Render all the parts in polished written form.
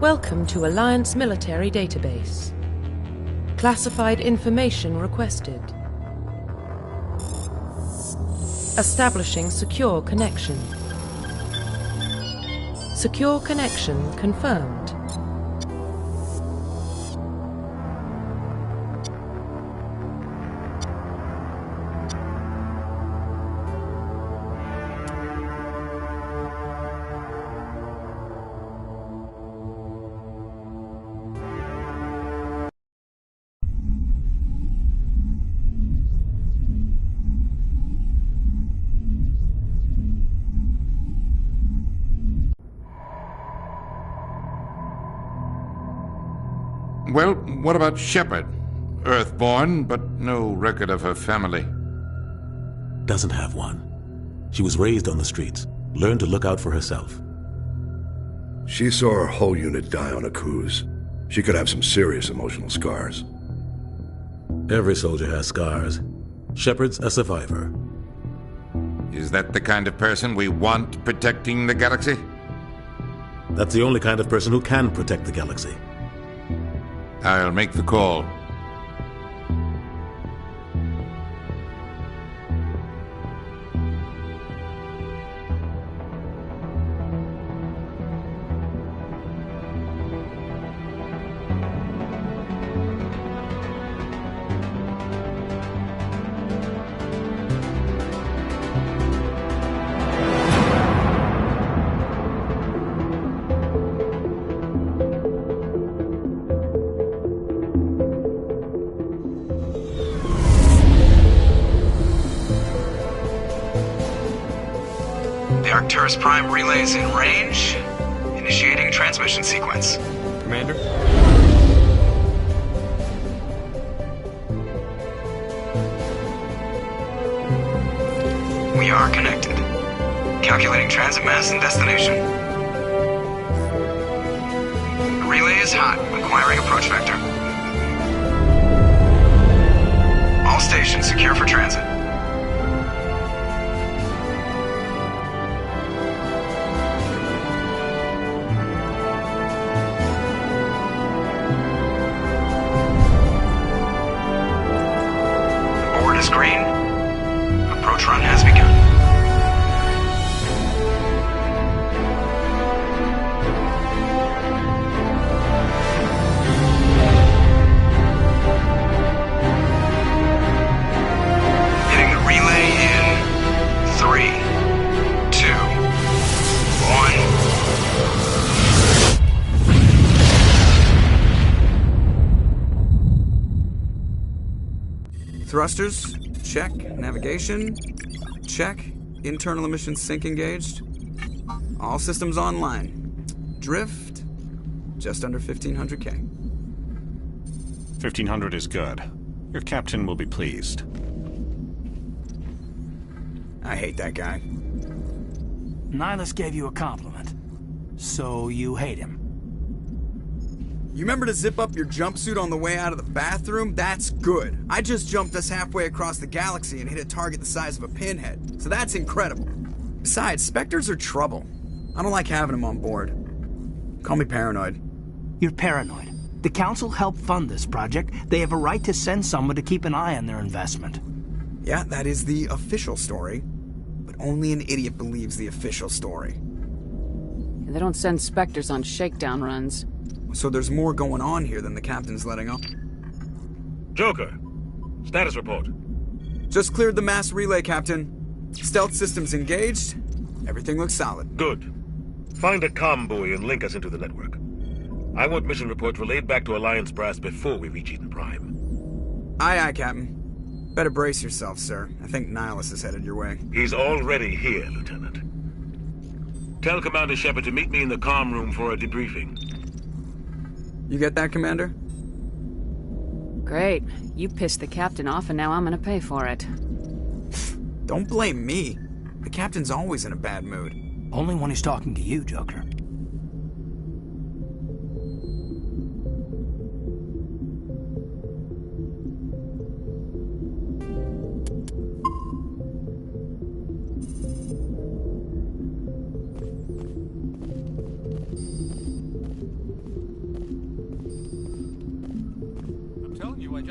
Welcome to Alliance Military Database. Classified information requested. Establishing secure connection. Secure connection confirmed. Well, what about Shepard? Earthborn, but no record of her family. Doesn't have one. She was raised on the streets, learned to look out for herself. She saw her whole unit die on a cruise. She could have some serious emotional scars. Every soldier has scars. Shepard's a survivor. Is that the kind of person we want protecting the galaxy? That's the only kind of person who can protect the galaxy. I'll make the call. The Arcturus Prime relay is in range. Initiating transmission sequence. Commander? We are connected. Calculating transit mass and destination. The relay is hot, acquiring approach vector. All stations secure for transit. Is green. Approach run has begun. Hitting the relay in 3, 2, 1. Thrusters, check. Navigation, check. Internal emission sync engaged. All systems online. Drift, just under 1,500K. 1,500 is good. Your captain will be pleased. I hate that guy. Nihilus gave you a compliment. So you hate him. You remember to zip up your jumpsuit on the way out of the bathroom? That's good. I just jumped us halfway across the galaxy and hit a target the size of a pinhead. So that's incredible. Besides, Spectres are trouble. I don't like having them on board. Call me paranoid. You're paranoid. The Council helped fund this project. They have a right to send someone to keep an eye on their investment. Yeah, that is the official story. But only an idiot believes the official story. They don't send Spectres on shakedown runs. So there's more going on here than the captain's letting on. Joker, status report. Just cleared the mass relay, Captain. Stealth systems engaged. Everything looks solid. Good. Find a comm buoy and link us into the network. I want mission reports relayed back to Alliance Brass before we reach Eden Prime. Aye, aye, Captain. Better brace yourself, sir. I think Nihilus is headed your way. He's already here, Lieutenant. Tell Commander Shepard to meet me in the comm room for a debriefing. You get that, Commander? Great. You pissed the captain off and now I'm gonna pay for it. Don't blame me. The captain's always in a bad mood. Only when he's talking to you, Joker.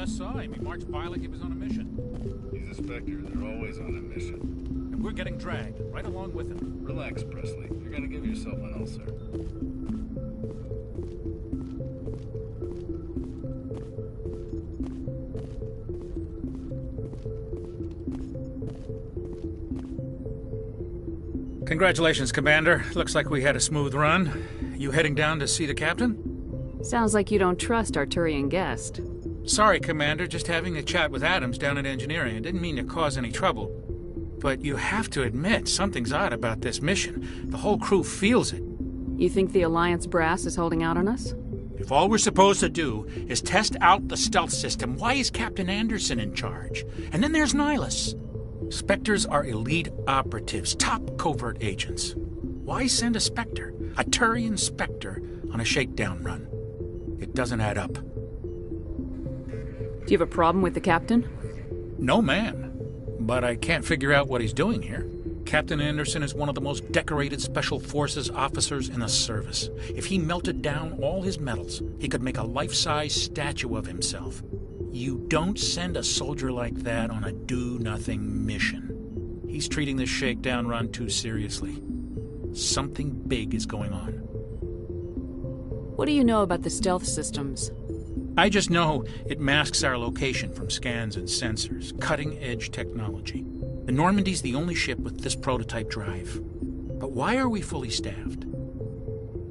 just saw him. He marched by like he was on a mission. He's a Spectre. They're always on a mission. And we're getting dragged, right along with him. Relax, Presley. You're gonna give yourself an ulcer. Congratulations, Commander. Looks like we had a smooth run. You heading down to see the captain? Sounds like you don't trust our Turian guest. Sorry, Commander. Just having a chat with Adams down at engineering. I didn't mean to cause any trouble. But you have to admit, something's odd about this mission. The whole crew feels it. You think the Alliance brass is holding out on us? If all we're supposed to do is test out the stealth system, why is Captain Anderson in charge? And then there's Nihilus. Spectres are elite operatives, top covert agents. Why send a Spectre, a Turian Spectre, on a shakedown run? It doesn't add up. Do you have a problem with the captain? No, ma'am. But I can't figure out what he's doing here. Captain Anderson is one of the most decorated Special Forces officers in the service. If he melted down all his medals, he could make a life-size statue of himself. You don't send a soldier like that on a do-nothing mission. He's treating this shakedown run too seriously. Something big is going on. What do you know about the stealth systems? I just know it masks our location from scans and sensors. Cutting-edge technology. The Normandy's the only ship with this prototype drive. But why are we fully staffed?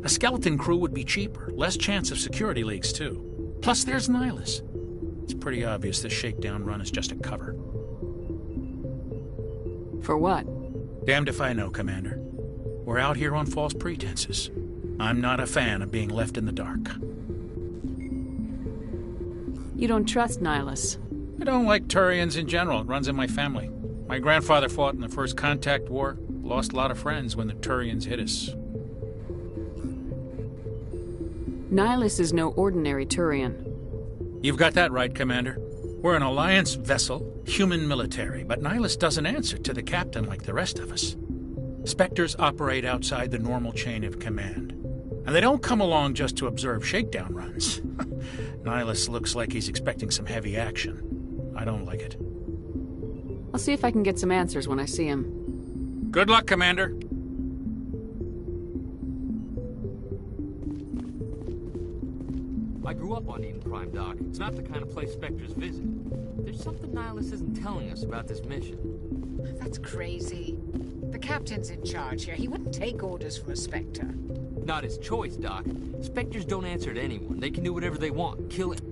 A skeleton crew would be cheaper. Less chance of security leaks, too. Plus, there's Nihilus. It's pretty obvious this shakedown run is just a cover. For what? Damned if I know, Commander. We're out here on false pretenses. I'm not a fan of being left in the dark. You don't trust Nihilus? I don't like Turians in general. It runs in my family. My grandfather fought in the First Contact War. Lost a lot of friends when the Turians hit us. Nihilus is no ordinary Turian. You've got that right, Commander. We're an Alliance vessel, human military, but Nihilus doesn't answer to the captain like the rest of us. Spectres operate outside the normal chain of command. And they don't come along just to observe shakedown runs. Nihilus looks like he's expecting some heavy action. I don't like it. I'll see if I can get some answers when I see him. Good luck, Commander. I grew up on Eden Prime, Doc. It's not the kind of place Spectres visit. There's something Nihilus isn't telling us about this mission. That's crazy. The captain's in charge here. He wouldn't take orders from a Spectre. Not his choice, Doc. Spectres don't answer to anyone. They can do whatever they want. Kill it.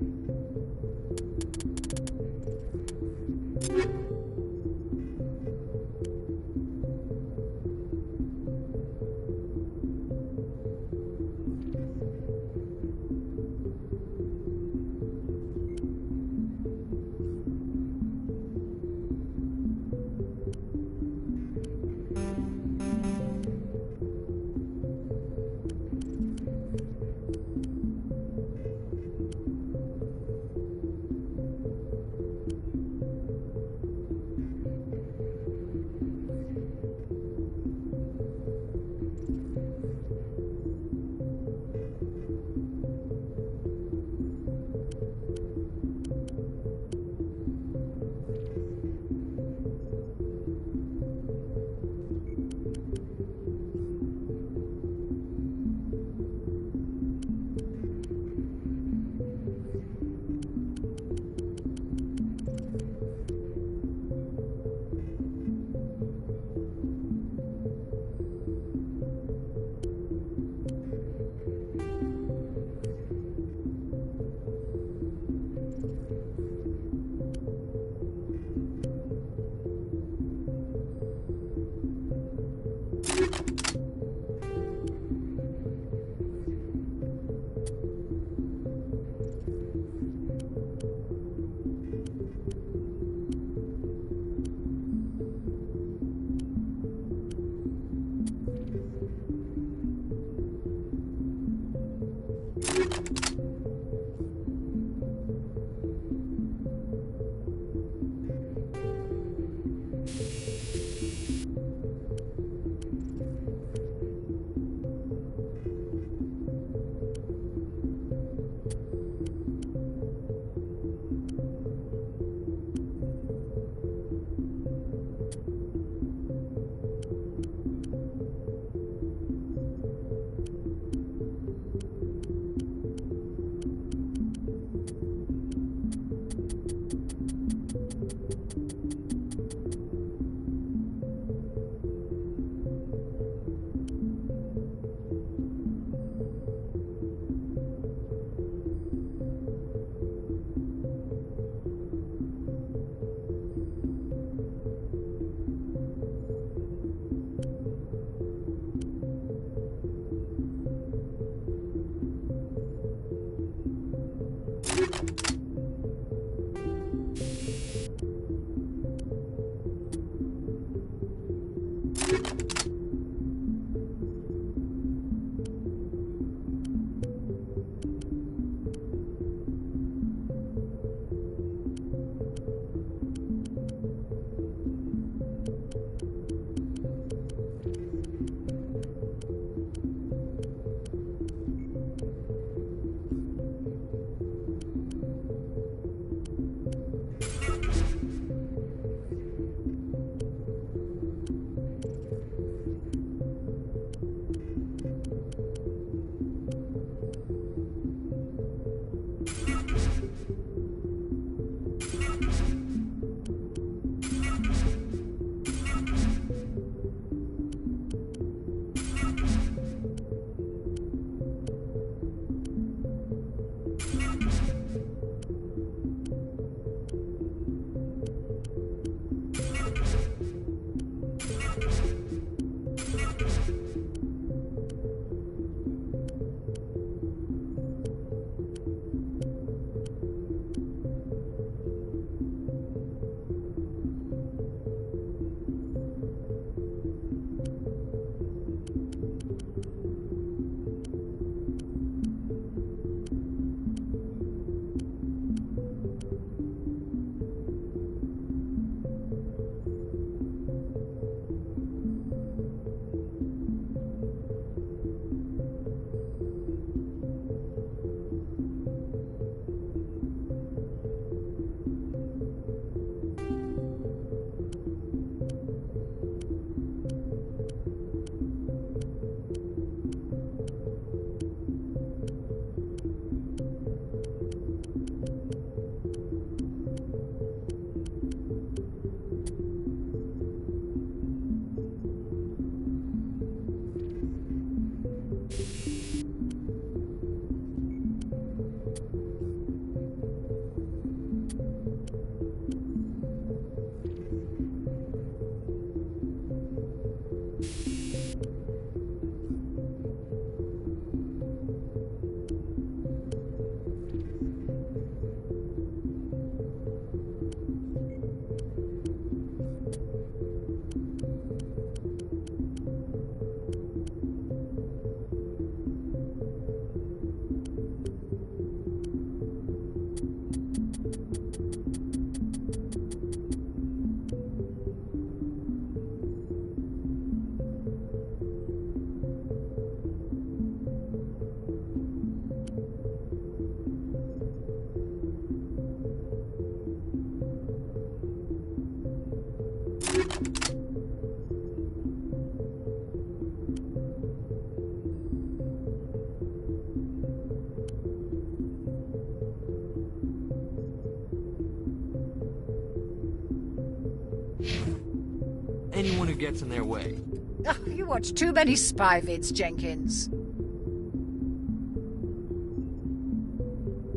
anyone who gets in their way. Oh, you watch too many spy vids, Jenkins.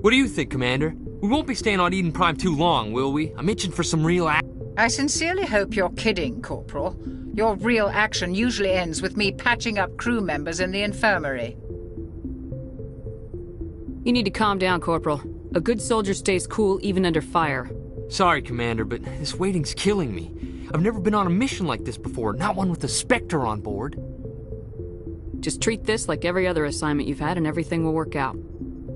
What do you think, Commander? We won't be staying on Eden Prime too long, will we? I'm itching for some real action. I sincerely hope you're kidding, Corporal. Your real action usually ends with me patching up crew members in the infirmary. You need to calm down, Corporal. A good soldier stays cool even under fire. Sorry, Commander, but this waiting's killing me. I've never been on a mission like this before, not one with a Spectre on board. Just treat this like every other assignment you've had and everything will work out.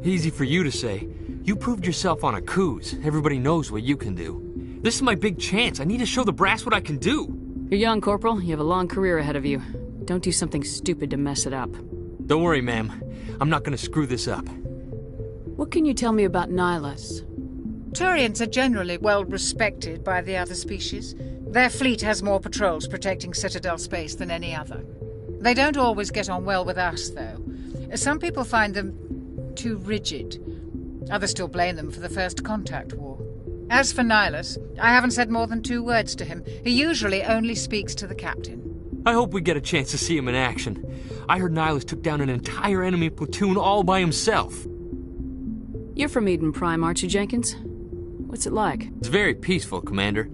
Easy for you to say. You proved yourself on a cruise. Everybody knows what you can do. This is my big chance. I need to show the brass what I can do. You're young, Corporal. You have a long career ahead of you. Don't do something stupid to mess it up. Don't worry, ma'am. I'm not gonna screw this up. What can you tell me about Nihilus? Turians are generally well respected by the other species. Their fleet has more patrols protecting Citadel space than any other. They don't always get on well with us, though. Some people find them too rigid. Others still blame them for the First Contact War. As for Nihilus, I haven't said more than 2 words to him. He usually only speaks to the captain. I hope we get a chance to see him in action. I heard Nihilus took down an entire enemy platoon all by himself. You're from Eden Prime, aren't you, Jenkins? What's it like? It's very peaceful, Commander.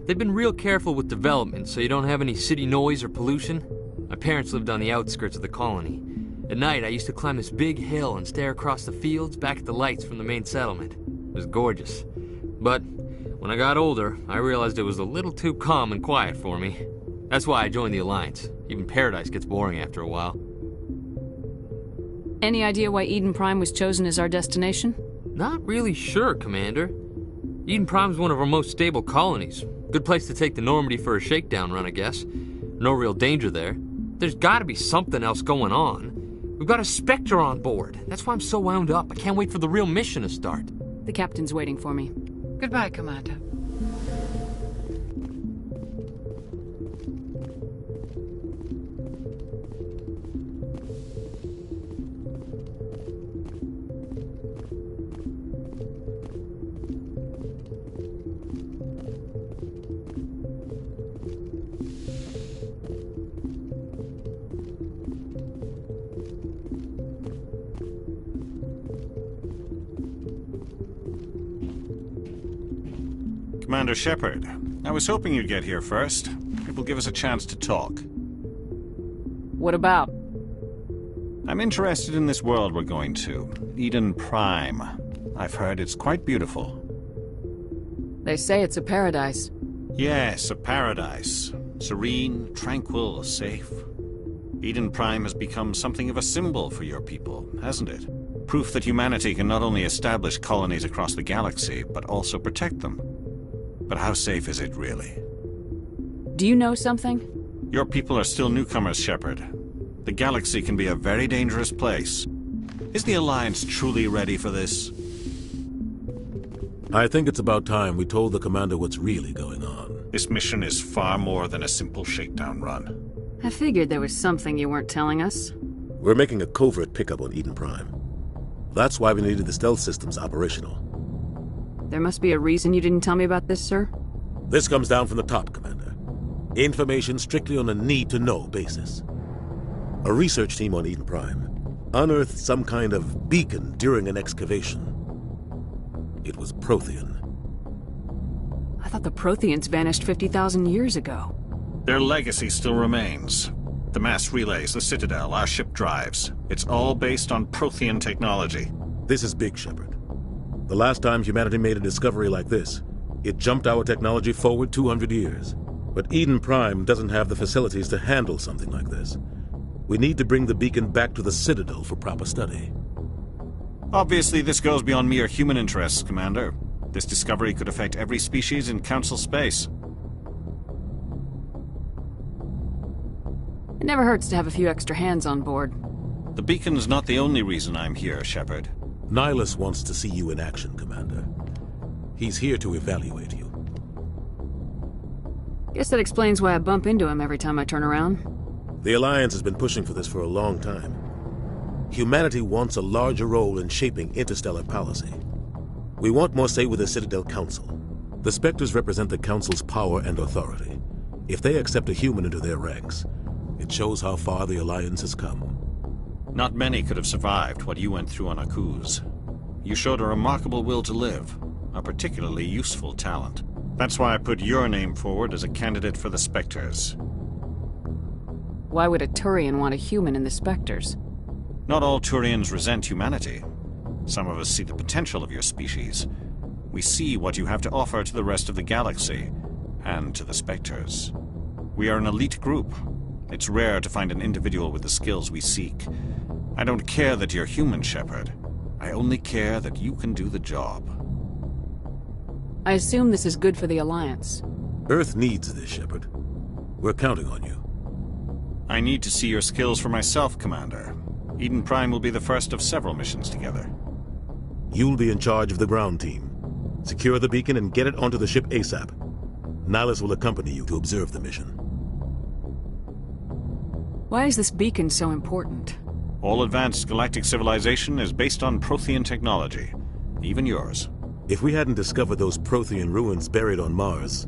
They've been real careful with development, so you don't have any city noise or pollution. My parents lived on the outskirts of the colony. At night, I used to climb this big hill and stare across the fields back at the lights from the main settlement. It was gorgeous. But when I got older, I realized it was a little too calm and quiet for me. That's why I joined the Alliance. Even Paradise gets boring after a while. Any idea why Eden Prime was chosen as our destination? Not really sure, Commander. Eden Prime's one of our most stable colonies. Good place to take the Normandy for a shakedown run, I guess. No real danger there. There's gotta be something else going on. We've got a Spectre on board. That's why I'm so wound up. I can't wait for the real mission to start. The captain's waiting for me. Goodbye, Commander. Commander Shepard, I was hoping you'd get here first. It will give us a chance to talk. What about? I'm interested in this world we're going to, Eden Prime. I've heard it's quite beautiful. They say it's a paradise. Yes, a paradise. Serene, tranquil, safe. Eden Prime has become something of a symbol for your people, hasn't it? Proof that humanity can not only establish colonies across the galaxy, but also protect them. But how safe is it, really? Do you know something? Your people are still newcomers, Shepard. The galaxy can be a very dangerous place. Is the Alliance truly ready for this? I think it's about time we told the commander what's really going on. This mission is far more than a simple shakedown run. I figured there was something you weren't telling us. We're making a covert pickup on Eden Prime. That's why we needed the stealth systems operational. There must be a reason you didn't tell me about this, sir? This comes down from the top, Commander. Information strictly on a need-to-know basis. A research team on Eden Prime unearthed some kind of beacon during an excavation. It was Prothean. I thought the Protheans vanished 50,000 years ago. Their legacy still remains. The mass relays, the Citadel, our ship drives. It's all based on Prothean technology. This is big, Shepard. The last time humanity made a discovery like this, it jumped our technology forward 200 years. But Eden Prime doesn't have the facilities to handle something like this. We need to bring the beacon back to the Citadel for proper study. Obviously, this goes beyond mere human interests, Commander. This discovery could affect every species in Council space. It never hurts to have a few extra hands on board. The beacon's not the only reason I'm here, Shepard. Nihilus wants to see you in action, Commander. He's here to evaluate you. Guess that explains why I bump into him every time I turn around. The Alliance has been pushing for this for a long time. Humanity wants a larger role in shaping interstellar policy. We want more say with the Citadel Council. The Spectres represent the Council's power and authority. If they accept a human into their ranks, it shows how far the Alliance has come. Not many could have survived what you went through on Akuz. You showed a remarkable will to live, a particularly useful talent. That's why I put your name forward as a candidate for the Spectres. Why would a Turian want a human in the Spectres? Not all Turians resent humanity. Some of us see the potential of your species. We see what you have to offer to the rest of the galaxy, and to the Spectres. We are an elite group. It's rare to find an individual with the skills we seek. I don't care that you're human, Shepard. I only care that you can do the job. I assume this is good for the Alliance. Earth needs this, Shepard. We're counting on you. I need to see your skills for myself, Commander. Eden Prime will be the first of several missions together. You'll be in charge of the ground team. Secure the beacon and get it onto the ship ASAP. Nihilus will accompany you to observe the mission. Why is this beacon so important? All advanced galactic civilization is based on Prothean technology. Even yours. If we hadn't discovered those Prothean ruins buried on Mars,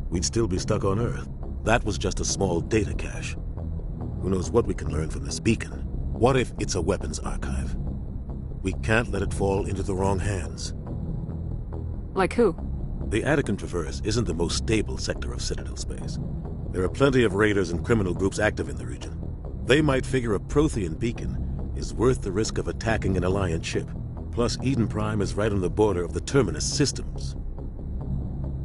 we'd still be stuck on Earth. That was just a small data cache. Who knows what we can learn from this beacon? What if it's a weapons archive? We can't let it fall into the wrong hands. Like who? The Attican Traverse isn't the most stable sector of Citadel space. There are plenty of raiders and criminal groups active in the region. They might figure a Prothean beacon is worth the risk of attacking an Alliance ship. Plus, Eden Prime is right on the border of the Terminus systems.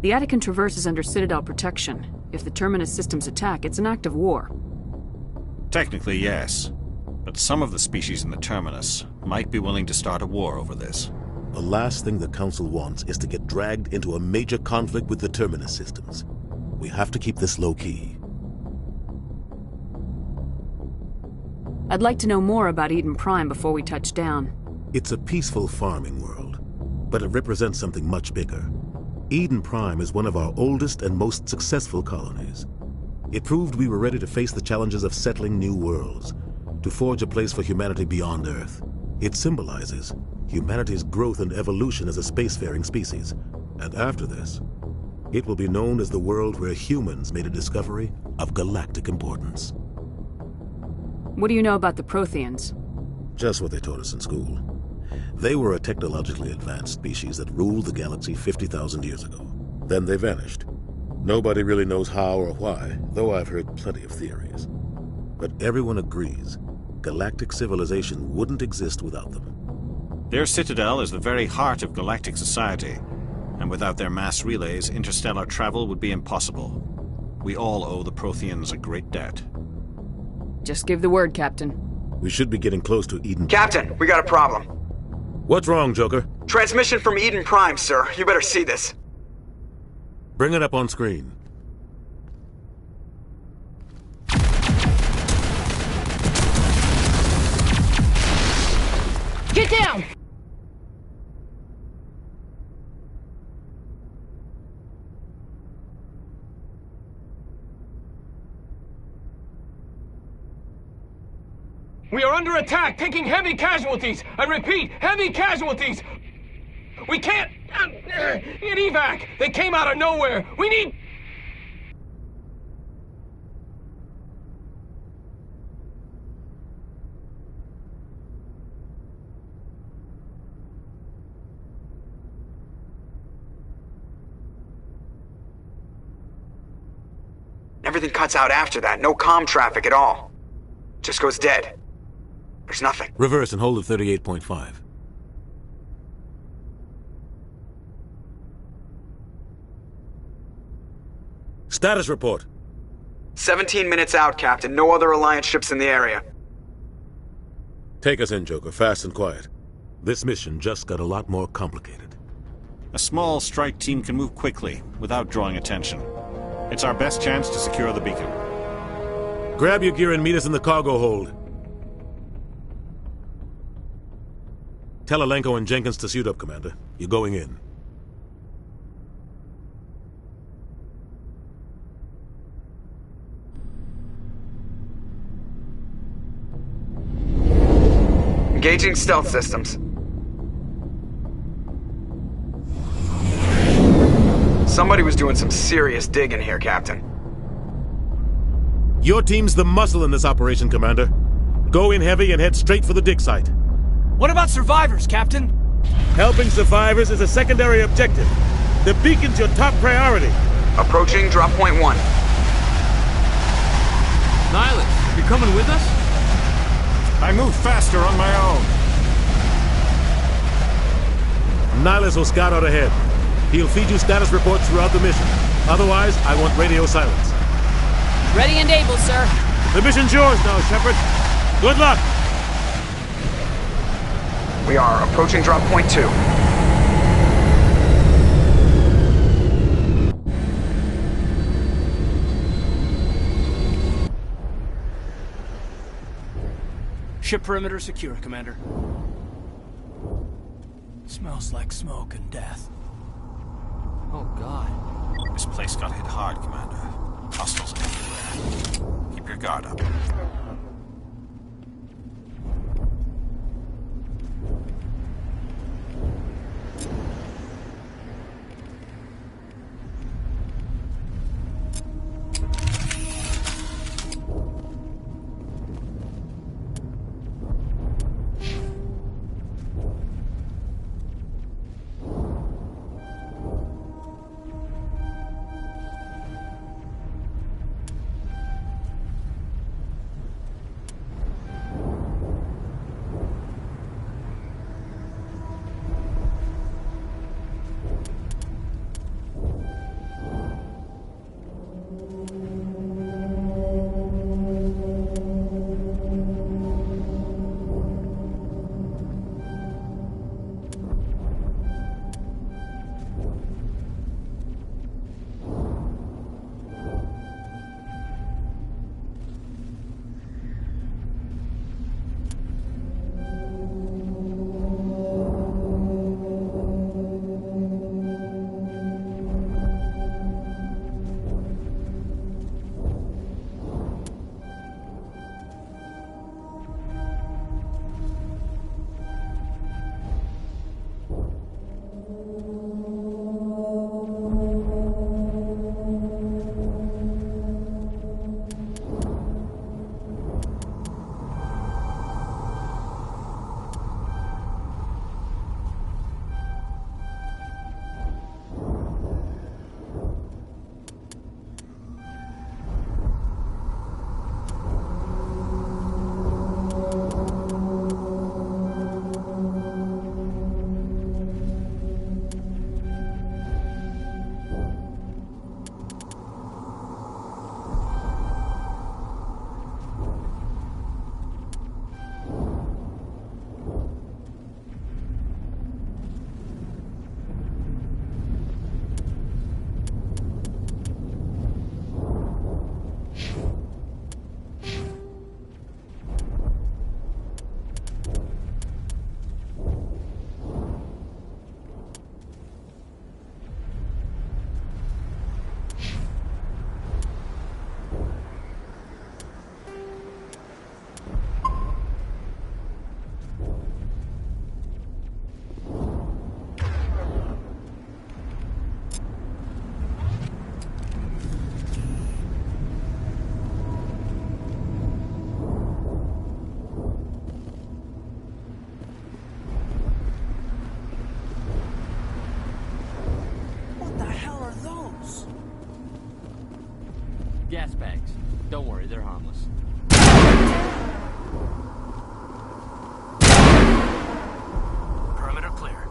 The Attican Traverse is under Citadel protection. If the Terminus systems attack, it's an act of war. Technically, yes. But some of the species in the Terminus might be willing to start a war over this. The last thing the Council wants is to get dragged into a major conflict with the Terminus systems. We have to keep this low-key. I'd like to know more about Eden Prime before we touch down. It's a peaceful farming world, but it represents something much bigger. Eden Prime is one of our oldest and most successful colonies. It proved we were ready to face the challenges of settling new worlds, to forge a place for humanity beyond Earth. It symbolizes humanity's growth and evolution as a spacefaring species. And after this, it will be known as the world where humans made a discovery of galactic importance. What do you know about the Protheans? Just what they taught us in school. They were a technologically advanced species that ruled the galaxy 50,000 years ago. Then they vanished. Nobody really knows how or why, though I've heard plenty of theories. But everyone agrees galactic civilization wouldn't exist without them. Their citadel is the very heart of galactic society, and without their mass relays, interstellar travel would be impossible. We all owe the Protheans a great debt. Just give the word, Captain. We should be getting close to Eden. Captain, we got a problem. What's wrong, Joker? Transmission from Eden Prime, sir. You better see this. Bring it up on screen. Get down! We are under attack, taking heavy casualties. I repeat, heavy casualties. We can't... Get evac! They came out of nowhere! We need... Everything cuts out after that. No comm traffic at all. Just goes dead. There's nothing. Reverse and hold at 38.5. Status report. 17 minutes out, Captain. No other Alliance ships in the area. Take us in, Joker, fast and quiet. This mission just got a lot more complicated. A small strike team can move quickly, without drawing attention. It's our best chance to secure the beacon. Grab your gear and meet us in the cargo hold. Tell Alenko and Jenkins to suit up, Commander. You're going in. Engaging stealth systems. Somebody was doing some serious digging here, Captain. Your team's the muscle in this operation, Commander. Go in heavy and head straight for the dig site. What about survivors, Captain? Helping survivors is a secondary objective. The beacon's your top priority. Approaching drop point 1. Nihilus, you coming with us? I move faster on my own. Nihilus will scout out ahead. He'll feed you status reports throughout the mission. Otherwise, I want radio silence. Ready and able, sir. The mission's yours now, Shepard. Good luck! We are approaching drop point 2. Ship perimeter secure, Commander. Smells like smoke and death. Oh, God. This place got hit hard, Commander. Hostiles everywhere. Keep your guard up. Gas bags. Don't worry, they're harmless. Perimeter clear.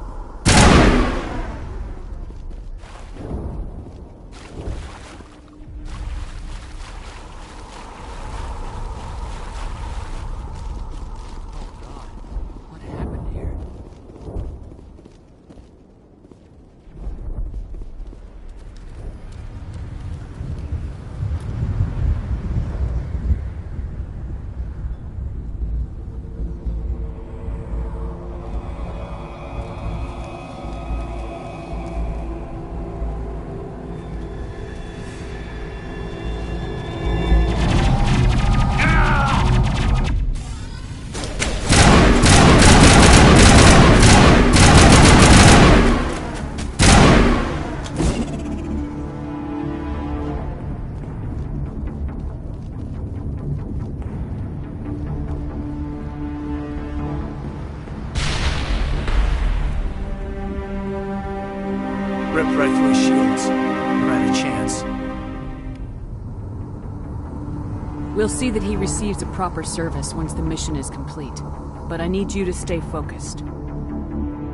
We'll see that he receives a proper service once the mission is complete. But I need you to stay focused.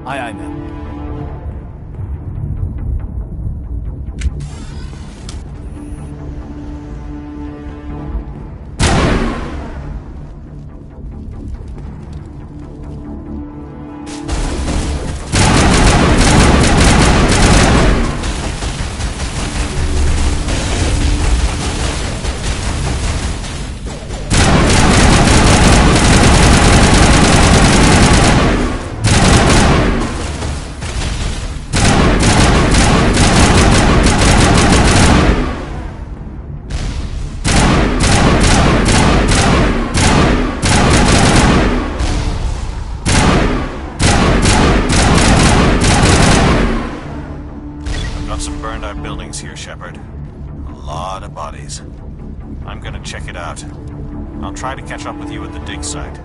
Aye, aye, ma'am. Here, Shepard. A lot of bodies. I'm gonna check it out. I'll try to catch up with you at the dig site.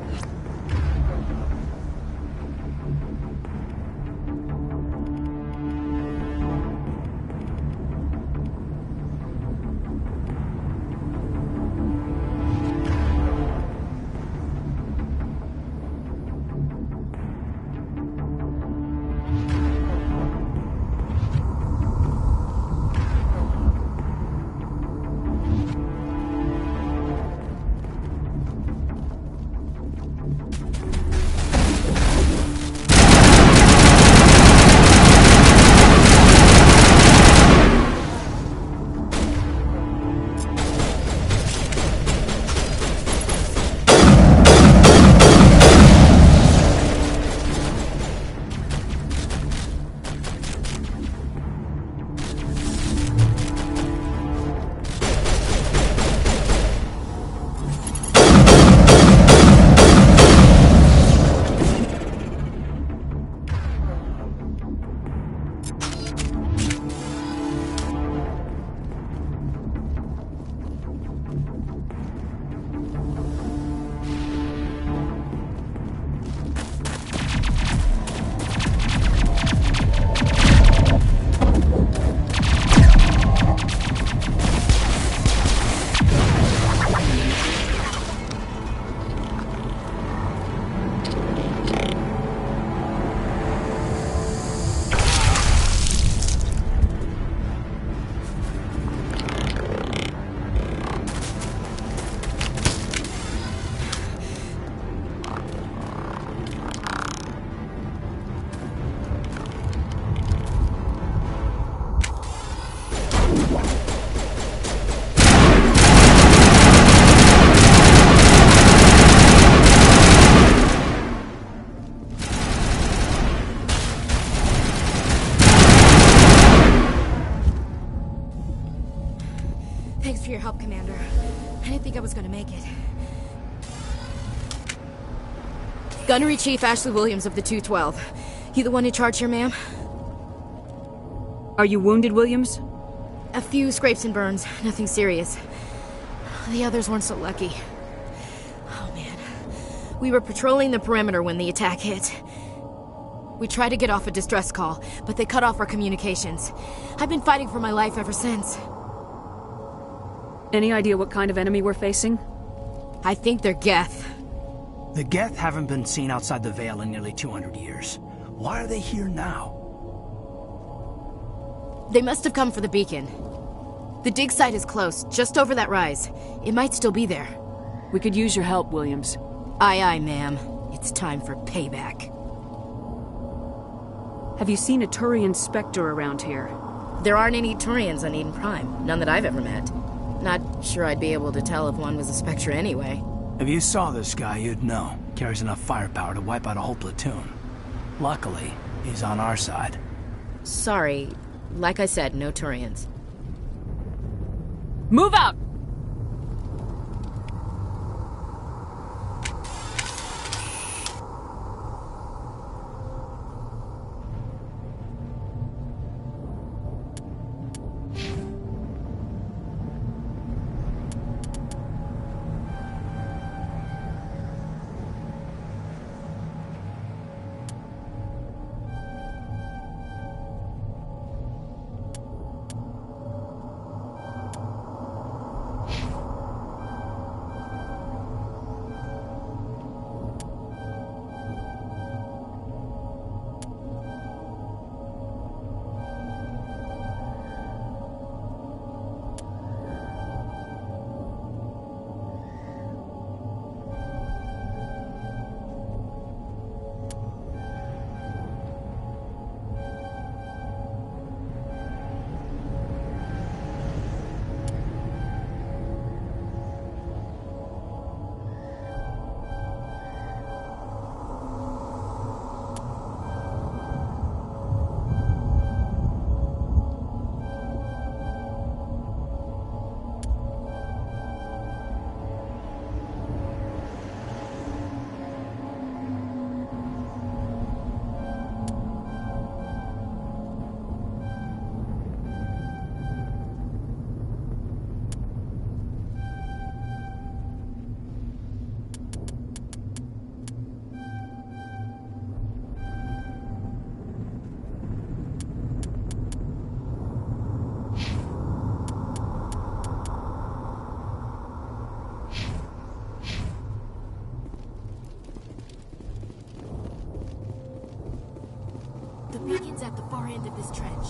Thanks for your help, Commander. I didn't think I was gonna make it. Gunnery Chief Ashley Williams of the 212. You the one in charge here, ma'am? Are you wounded, Williams? A few scrapes and burns. Nothing serious. The others weren't so lucky. Oh, man. We were patrolling the perimeter when the attack hit. We tried to get off a distress call, but they cut off our communications. I've been fighting for my life ever since. Any idea what kind of enemy we're facing? I think they're Geth. The Geth haven't been seen outside the Veil in nearly 200 years. Why are they here now? They must have come for the beacon. The dig site is close, just over that rise. It might still be there. We could use your help, Williams. Aye, aye, ma'am. It's time for payback. Have you seen a Turian Spectre around here? There aren't any Turians on Eden Prime. None that I've ever met. Not sure I'd be able to tell if one was a Spectre anyway. If you saw this guy, you'd know. Carries enough firepower to wipe out a whole platoon. Luckily, he's on our side. Sorry. Like I said, no Turians. Move out! at the far end of this trench.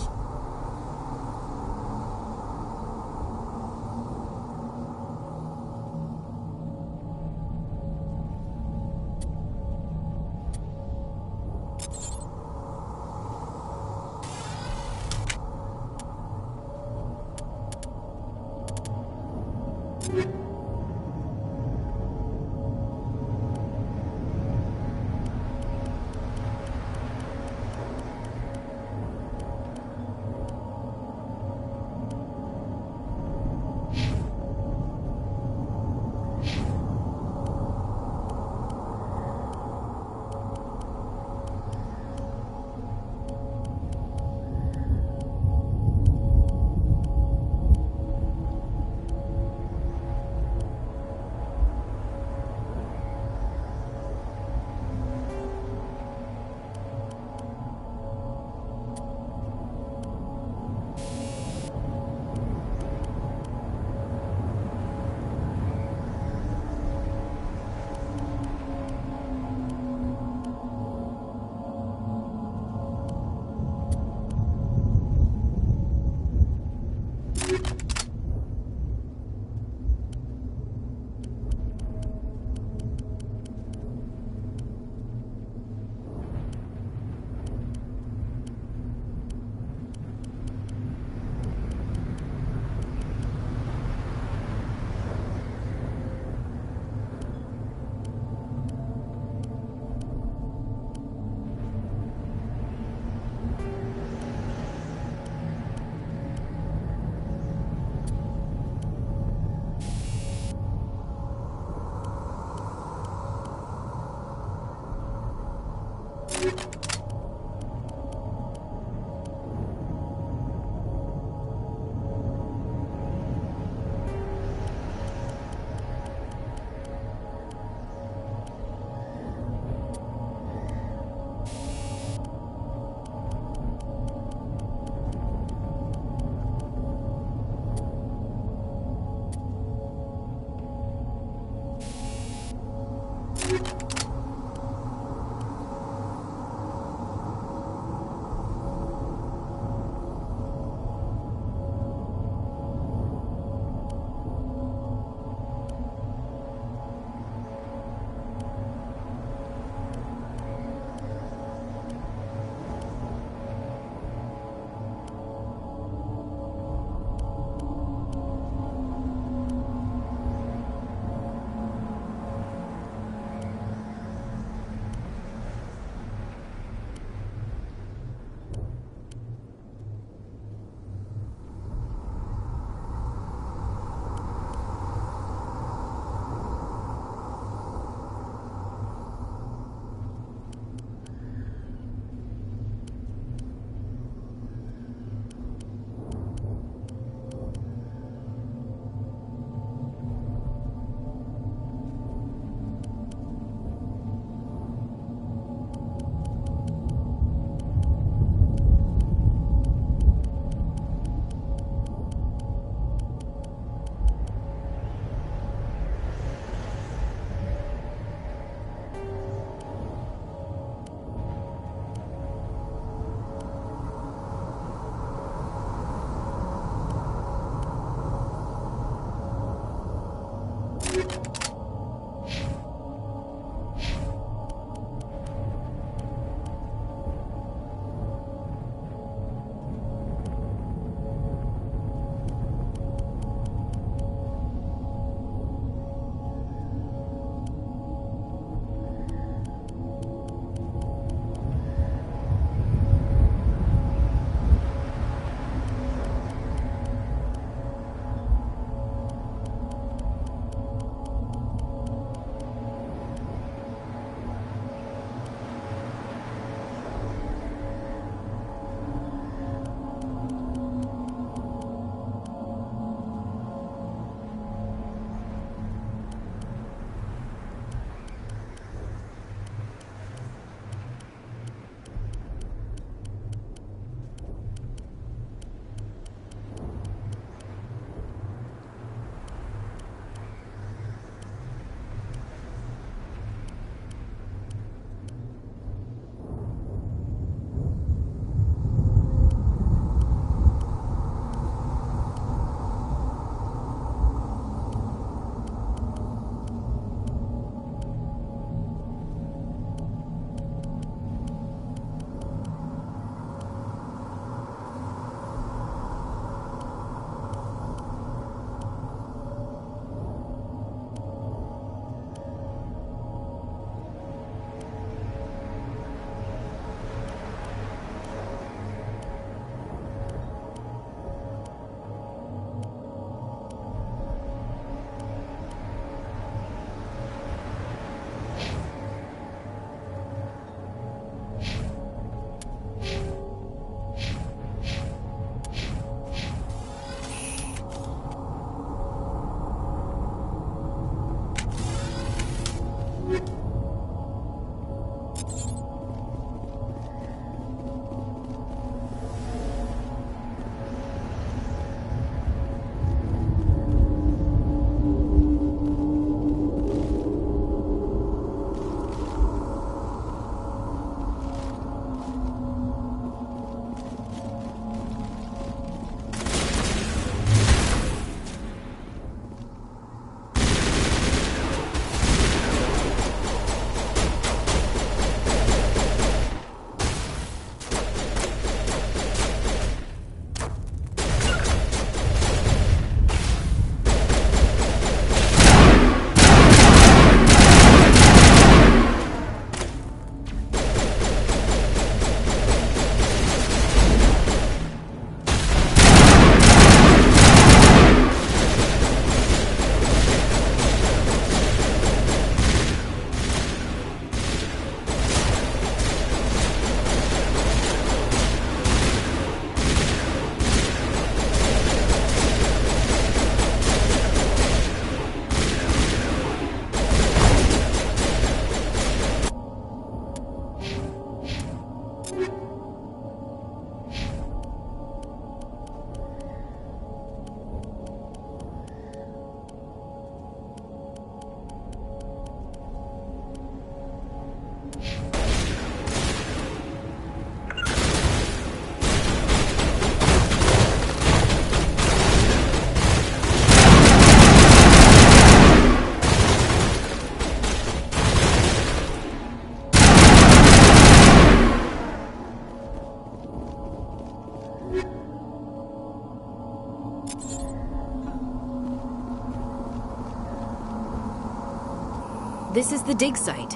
This is the dig site.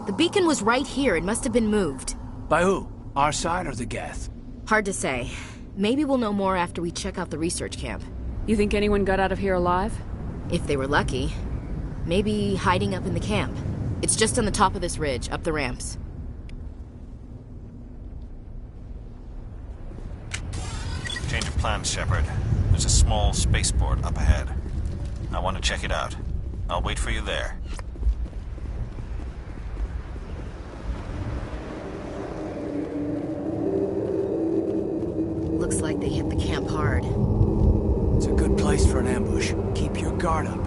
The beacon was right here. It must have been moved. By who? Our side or the Geth? Hard to say. Maybe we'll know more after we check out the research camp. You think anyone got out of here alive? If they were lucky. Maybe hiding up in the camp. It's just on the top of this ridge, up the ramps. Change of plans, Shepard. There's a small spaceport up ahead. I want to check it out. I'll wait for you there. Looks like they hit the camp hard. It's a good place for an ambush. Keep your guard up.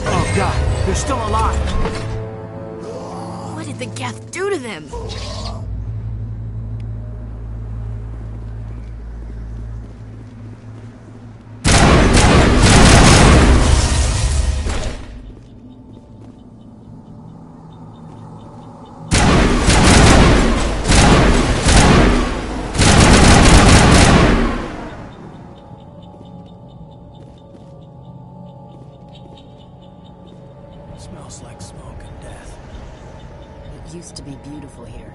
Oh god, they're still alive! What did the Geth do to them? Smells like smoke and death. It used to be beautiful here.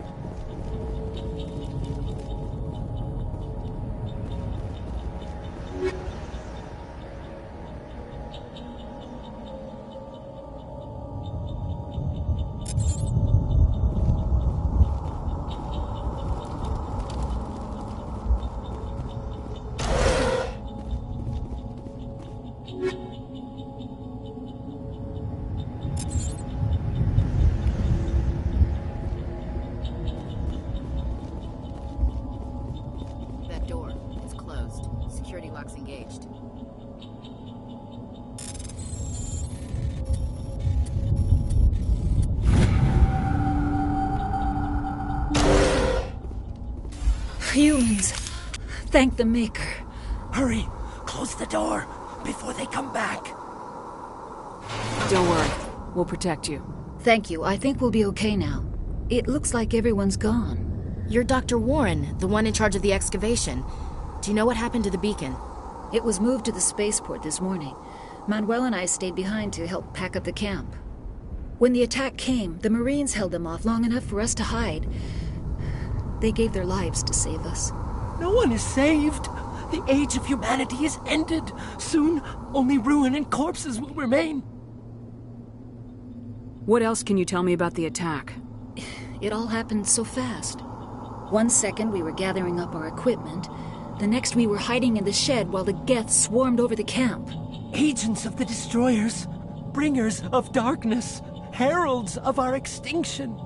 That door, it's closed. Security lock's engaged. Humans. Thank the Maker. Hurry! Close the door before they come back. Don't worry. We'll protect you. Thank you. I think we'll be okay now. It looks like everyone's gone. You're Dr. Warren, the one in charge of the excavation. Do you know what happened to the beacon? It was moved to the spaceport this morning. Manuel and I stayed behind to help pack up the camp. When the attack came, the Marines held them off long enough for us to hide. They gave their lives to save us. No one is saved. The age of humanity is ended. Soon, only ruin and corpses will remain. What else can you tell me about the attack? It all happened so fast. 1 second we were gathering up our equipment. The next we were hiding in the shed while the Geth swarmed over the camp. Agents of the Destroyers. Bringers of darkness. Heralds of our extinction.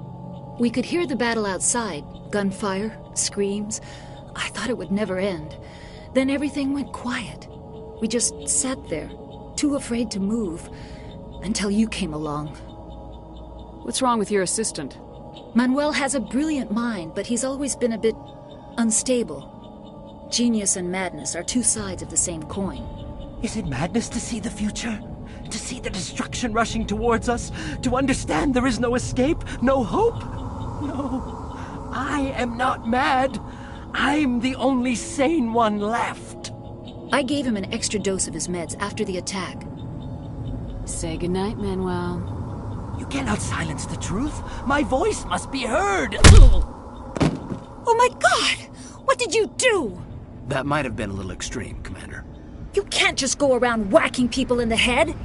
We could hear the battle outside. Gunfire, screams. I thought it would never end. Then everything went quiet. We just sat there, too afraid to move, until you came along. What's wrong with your assistant? Manuel has a brilliant mind, but he's always been a bit unstable. Genius and madness are two sides of the same coin. Is it madness to see the future? To see the destruction rushing towards us? To understand there is no escape? No hope? No. I am not mad. I'm the only sane one left. I gave him an extra dose of his meds after the attack. Say goodnight, Manuel. You cannot silence the truth. My voice must be heard. Oh my God! What did you do? That might have been a little extreme, Commander. You can't just go around whacking people in the head.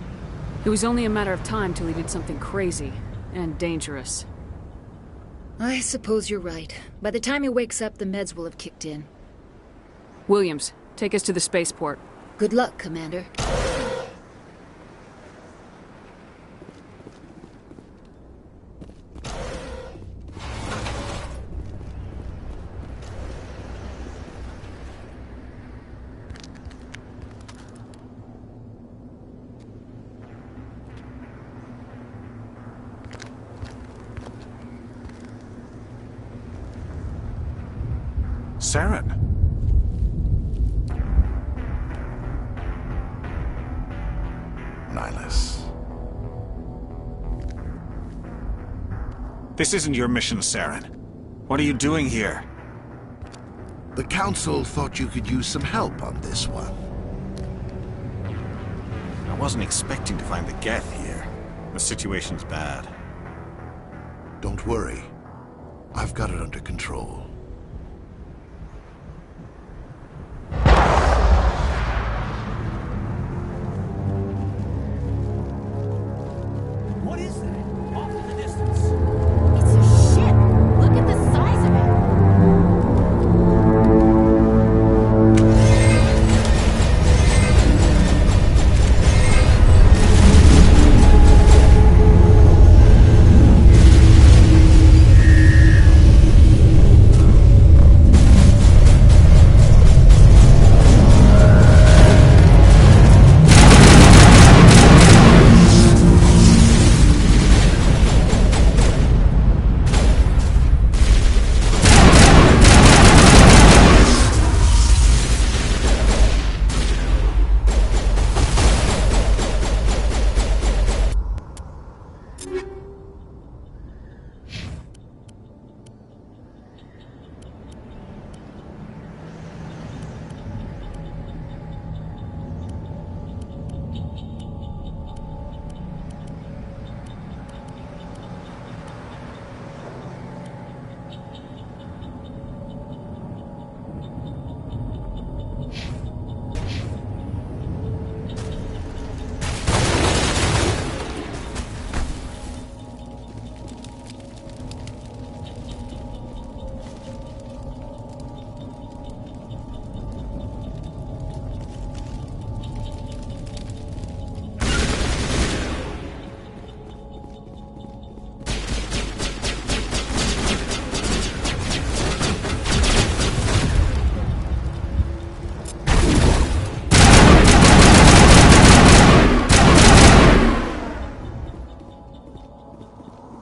It was only a matter of time till he did something crazy and dangerous. I suppose you're right. By the time he wakes up, the meds will have kicked in. Williams, take us to the spaceport. Good luck, Commander. Saren. Nihilus. This isn't your mission, Saren. What are you doing here? The Council thought you could use some help on this one. I wasn't expecting to find the Geth here. The situation's bad. Don't worry. I've got it under control. What is that? Off in the distance. It's a ship. Look at the size of it.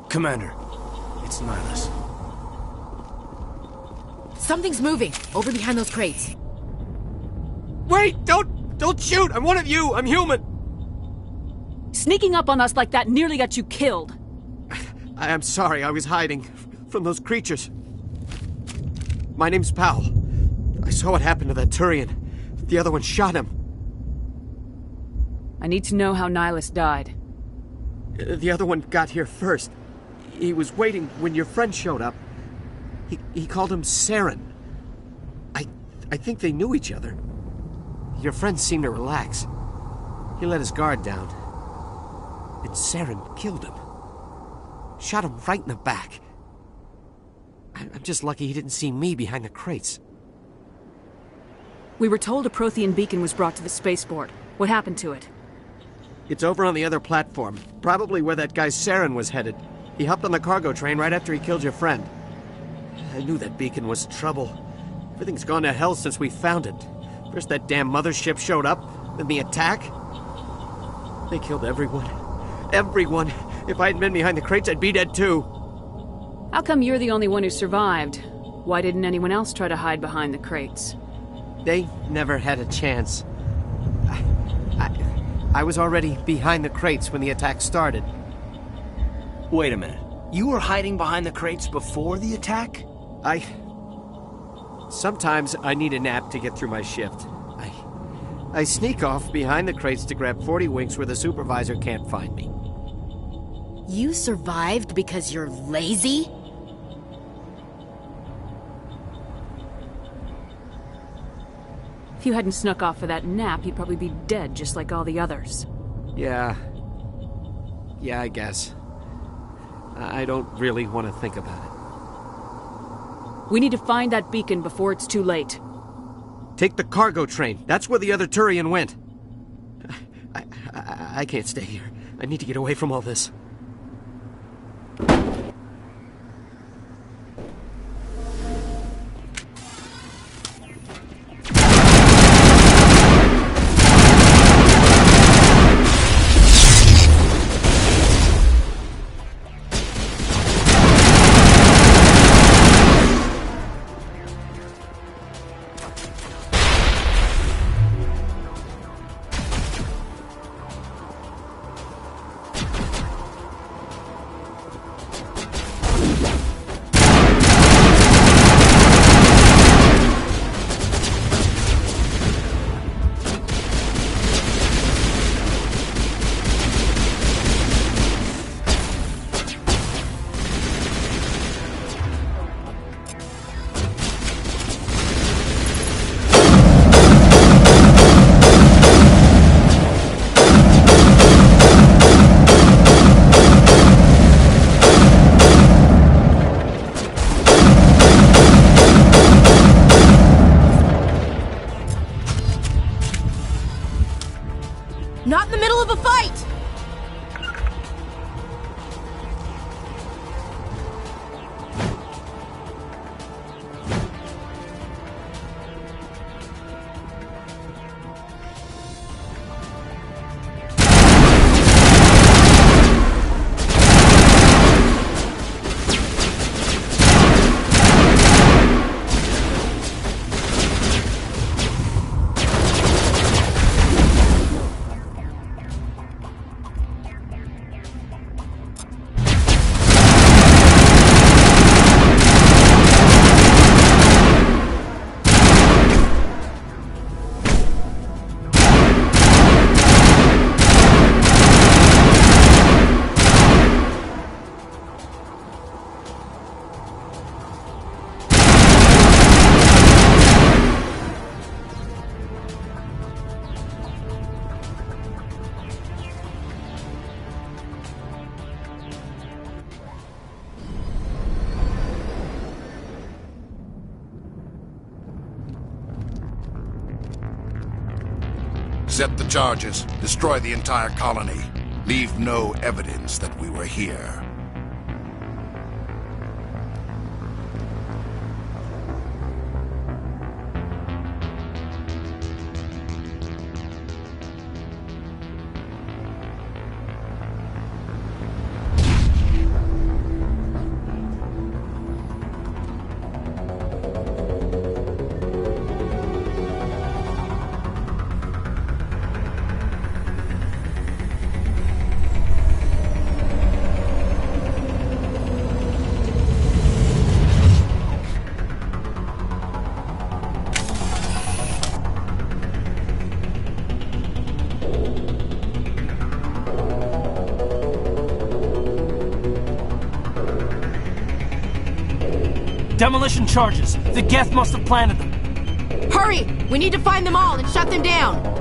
Commander, it's Nihilus. Something's moving over behind those crates. Wait! Don't shoot! I'm one of you! I'm human! Sneaking up on us like that nearly got you killed. I am sorry, I was hiding from those creatures. My name's Powell. I saw what happened to that Turian. The other one shot him. I need to know how Nihilus died. The other one got here first. He was waiting when your friend showed up. He called him Saren. I think they knew each other. Your friend seemed to relax. He let his guard down. And Saren killed him. Shot him right in the back. I'm just lucky he didn't see me behind the crates. We were told a Prothean beacon was brought to the spaceport. What happened to it? It's over on the other platform. Probably where that guy Saren was headed. He hopped on the cargo train right after he killed your friend. I knew that beacon was trouble. Everything's gone to hell since we found it. First that damn mothership showed up, then the attack. They killed everyone. Everyone! If I hadn't been behind the crates, I'd be dead too. How come you're the only one who survived? Why didn't anyone else try to hide behind the crates? They never had a chance. I was already behind the crates when the attack started. Wait a minute. You were hiding behind the crates before the attack? Sometimes I need a nap to get through my shift. I sneak off behind the crates to grab 40 winks where the supervisor can't find me. You survived because you're lazy? If you hadn't snuck off for that nap, you'd probably be dead just like all the others. Yeah, I guess. I don't really want to think about it. We need to find that beacon before it's too late. Take the cargo train. That's where the other Turian went. I can't stay here. I need to get away from all this. Not in the middle of a fight! Set the charges. Destroy the entire colony. Leave no evidence that we were here. Demolition charges. The Geth must have planted them. Hurry! We need to find them all and shut them down!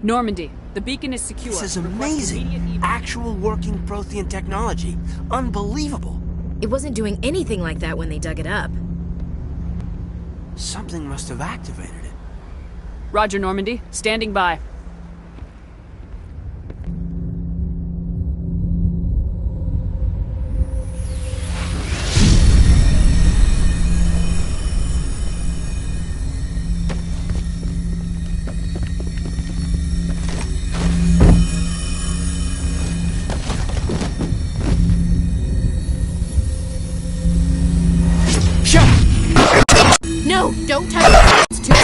Normandy, the beacon is secure. This is amazing. Actual working Prothean technology. Unbelievable. It wasn't doing anything like that when they dug it up. Something must have activated it. Roger, Normandy. Standing by. No, don't touch it. It's too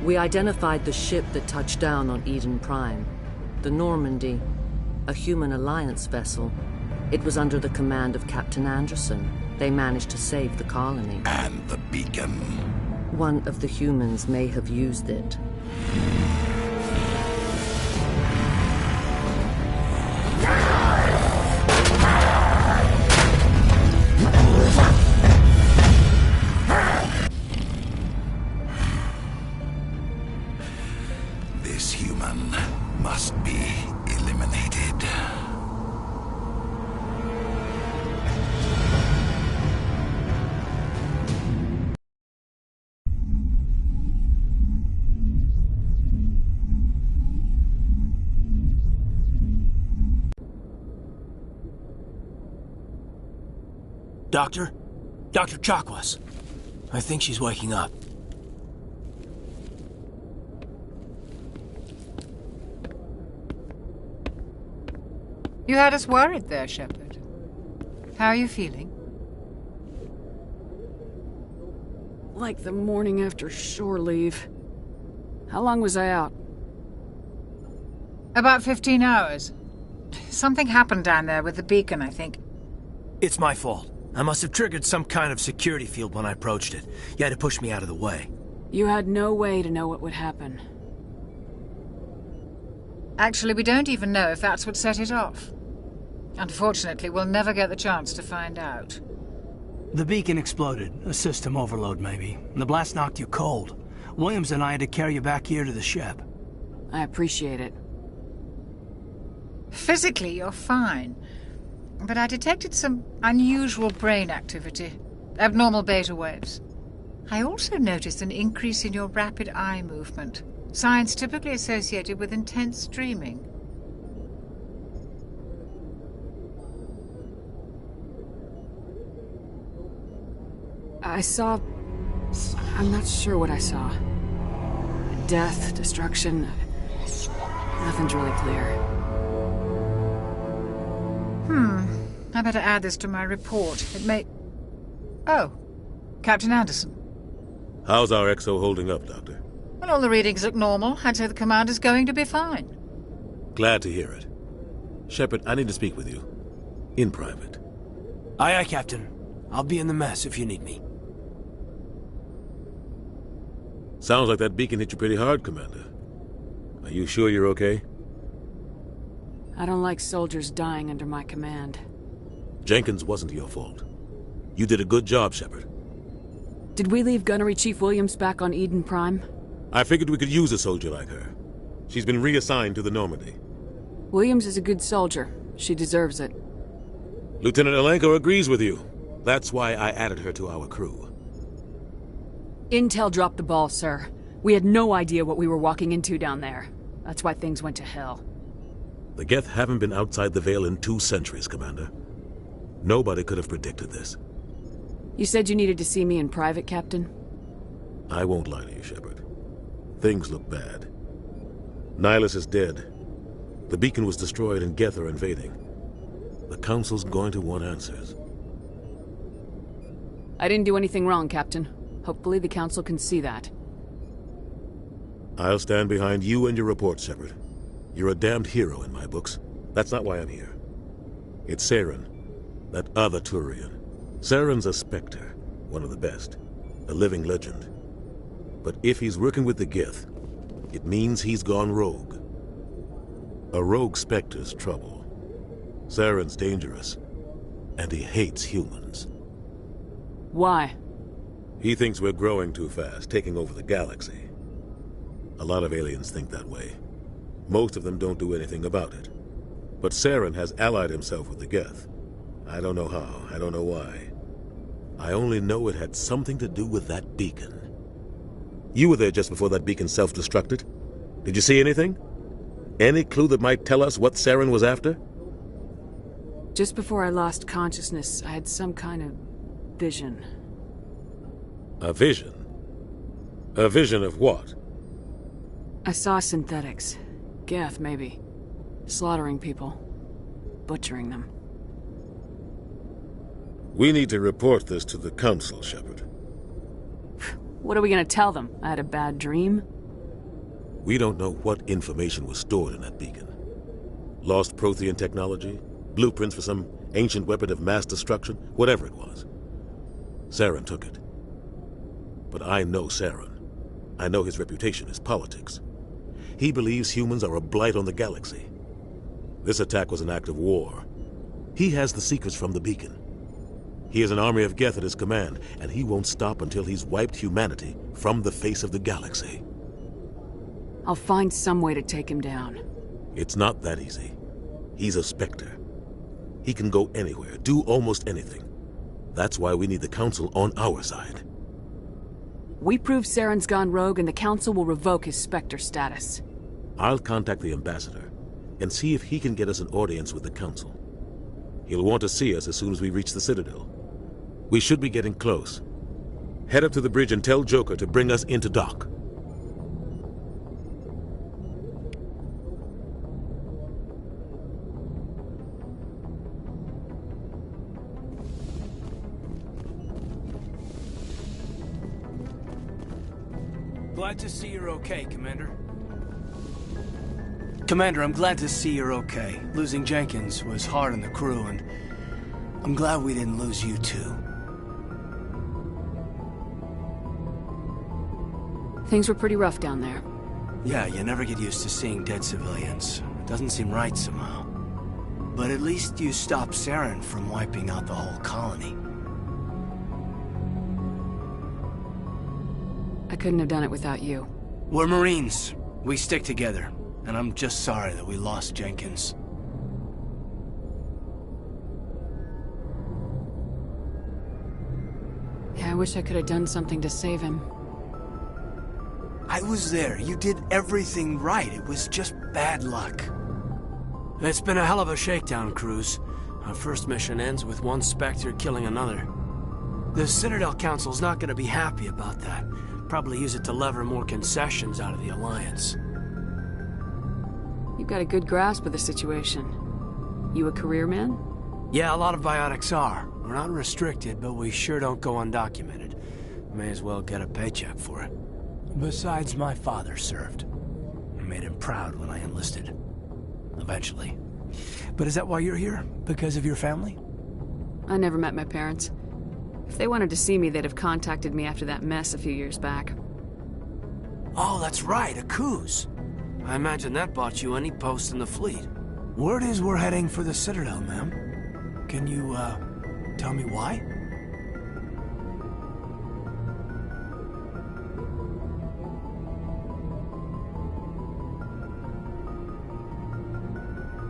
We identified the ship that touched down on Eden Prime. The Normandy, a human alliance vessel. It was under the command of Captain Anderson. They managed to save the colony. And the beacon. One of the humans may have used it. This human must be eliminated. Doctor? Dr. Chakwas. I think she's waking up. You had us worried there, Shepard. How are you feeling? Like the morning after shore leave. How long was I out? About 15 hours. Something happened down there with the beacon, I think. It's my fault. I must have triggered some kind of security field when I approached it. You had to push me out of the way. You had no way to know what would happen. Actually, we don't even know if that's what set it off. Unfortunately, we'll never get the chance to find out. The beacon exploded. A system overload, maybe. The blast knocked you cold. Williams and I had to carry you back here to the ship. I appreciate it. Physically, you're fine. But I detected some unusual brain activity. Abnormal beta waves. I also noticed an increase in your rapid eye movement. Signs typically associated with intense dreaming. I saw... I'm not sure what I saw. Death, destruction... Nothing's really clear. I better add this to my report. It may... Oh, Captain Anderson. How's our XO holding up, Doctor? Well, all the readings look normal. I'd say the commander's going to be fine. Glad to hear it. Shepard, I need to speak with you. In private. Aye, aye, Captain. I'll be in the mess if you need me. Sounds like that beacon hit you pretty hard, Commander. Are you sure you're okay? I don't like soldiers dying under my command. Jenkins wasn't your fault. You did a good job, Shepard. Did we leave Gunnery Chief Williams back on Eden Prime? I figured we could use a soldier like her. She's been reassigned to the Normandy. Williams is a good soldier. She deserves it. Lieutenant Alenko agrees with you. That's why I added her to our crew. Intel dropped the ball, sir. We had no idea what we were walking into down there. That's why things went to hell. The Geth haven't been outside the Veil in 2 centuries, Commander. Nobody could have predicted this. You said you needed to see me in private, Captain? I won't lie to you, Shepard. Things look bad. Nihilus is dead. The beacon was destroyed and Geth are invading. The Council's going to want answers. I didn't do anything wrong, Captain. Hopefully the Council can see that. I'll stand behind you and your report, Shepard. You're a damned hero in my books. That's not why I'm here. It's Saren, that other Turian. Saren's a Spectre, one of the best, a living legend. But if he's working with the Geth, it means he's gone rogue. A rogue Spectre's trouble. Saren's dangerous, and he hates humans. Why? He thinks we're growing too fast, taking over the galaxy. A lot of aliens think that way. Most of them don't do anything about it. But Saren has allied himself with the Geth. I don't know how, I don't know why. I only know it had something to do with that beacon. You were there just before that beacon self-destructed. Did you see anything? Any clue that might tell us what Saren was after? Just before I lost consciousness, I had some kind of vision. A vision? A vision of what? I saw synthetics. Geth, maybe. Slaughtering people. Butchering them. We need to report this to the Council, Shepard. What are we gonna tell them? I had a bad dream? We don't know what information was stored in that beacon. Lost Prothean technology? Blueprints for some ancient weapon of mass destruction? Whatever it was. Saren took it. But I know Saren. I know his reputation is politics. He believes humans are a blight on the galaxy. This attack was an act of war. He has the secrets from the beacon. He has an army of Geth at his command, and he won't stop until he's wiped humanity from the face of the galaxy. I'll find some way to take him down. It's not that easy. He's a Spectre. He can go anywhere, do almost anything. That's why we need the Council on our side. We prove Saren's gone rogue and the Council will revoke his Spectre status. I'll contact the Ambassador and see if he can get us an audience with the Council. He'll want to see us as soon as we reach the Citadel. We should be getting close. Head up to the bridge and tell Joker to bring us into dock. Glad to see you're okay, Commander. Commander, I'm glad to see you're okay. Losing Jenkins was hard on the crew, and I'm glad we didn't lose you too. Things were pretty rough down there. Yeah, you never get used to seeing dead civilians. It doesn't seem right somehow. But at least you stopped Saren from wiping out the whole colony. I couldn't have done it without you. We're Marines. We stick together. And I'm just sorry that we lost Jenkins. Yeah, I wish I could have done something to save him. I was there. You did everything right. It was just bad luck. It's been a hell of a shakedown, Cruz. Our first mission ends with one Spectre killing another. The Citadel Council's not gonna be happy about that. Probably use it to lever more concessions out of the Alliance. You've got a good grasp of the situation. You a career man? Yeah, a lot of biotics are. We're not restricted, but we sure don't go undocumented. May as well get a paycheck for it. Besides, my father served. I made him proud when I enlisted. Eventually. But is that why you're here? Because of your family? I never met my parents. If they wanted to see me, they'd have contacted me after that mess a few years back. Oh, that's right, a cruise. I imagine that bought you any post in the fleet. Word is we're heading for the Citadel, ma'am. Can you, tell me why?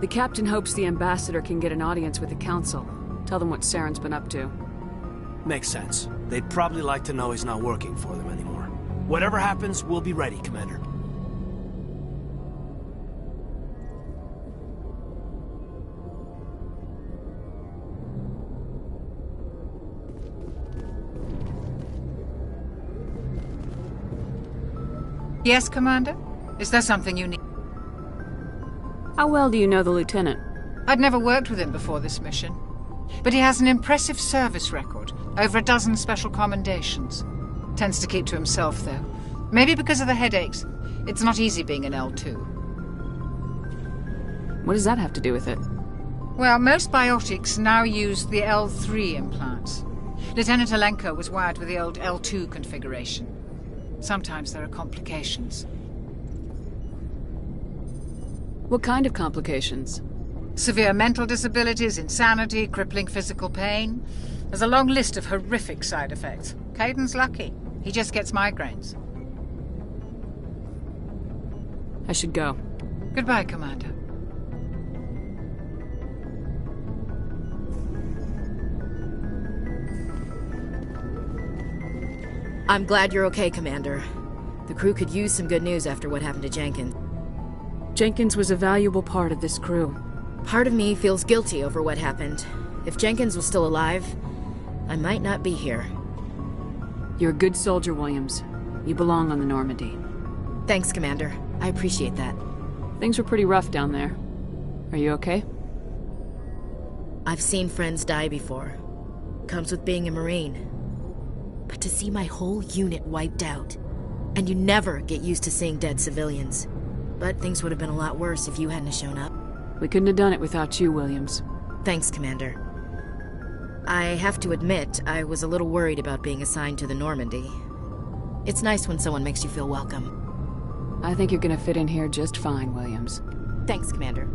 The captain hopes the ambassador can get an audience with the council. Tell them what Saren's been up to. Makes sense. They'd probably like to know he's not working for them anymore. Whatever happens, we'll be ready, Commander. Yes, Commander? Is there something you need? How well do you know the lieutenant? I'd never worked with him before this mission. But he has an impressive service record. Over a dozen special commendations. Tends to keep to himself, though. Maybe because of the headaches. It's not easy being an L2. What does that have to do with it? Well, most biotics now use the L3 implants. Lieutenant Alenko was wired with the old L2 configuration. Sometimes there are complications. What kind of complications? Severe mental disabilities, insanity, crippling physical pain. There's a long list of horrific side effects. Caden's lucky. He just gets migraines. I should go. Goodbye, Commander. I'm glad you're okay, Commander. The crew could use some good news after what happened to Jenkins. Jenkins was a valuable part of this crew. Part of me feels guilty over what happened. If Jenkins was still alive, I might not be here. You're a good soldier, Williams. You belong on the Normandy. Thanks, Commander. I appreciate that. Things were pretty rough down there. Are you okay? I've seen friends die before. Comes with being a Marine. But to see my whole unit wiped out, and you never get used to seeing dead civilians. But things would have been a lot worse if you hadn't shown up. We couldn't have done it without you, Williams. Thanks, Commander. I have to admit, I was a little worried about being assigned to the Normandy. It's nice when someone makes you feel welcome. I think you're gonna fit in here just fine, Williams. Thanks, Commander.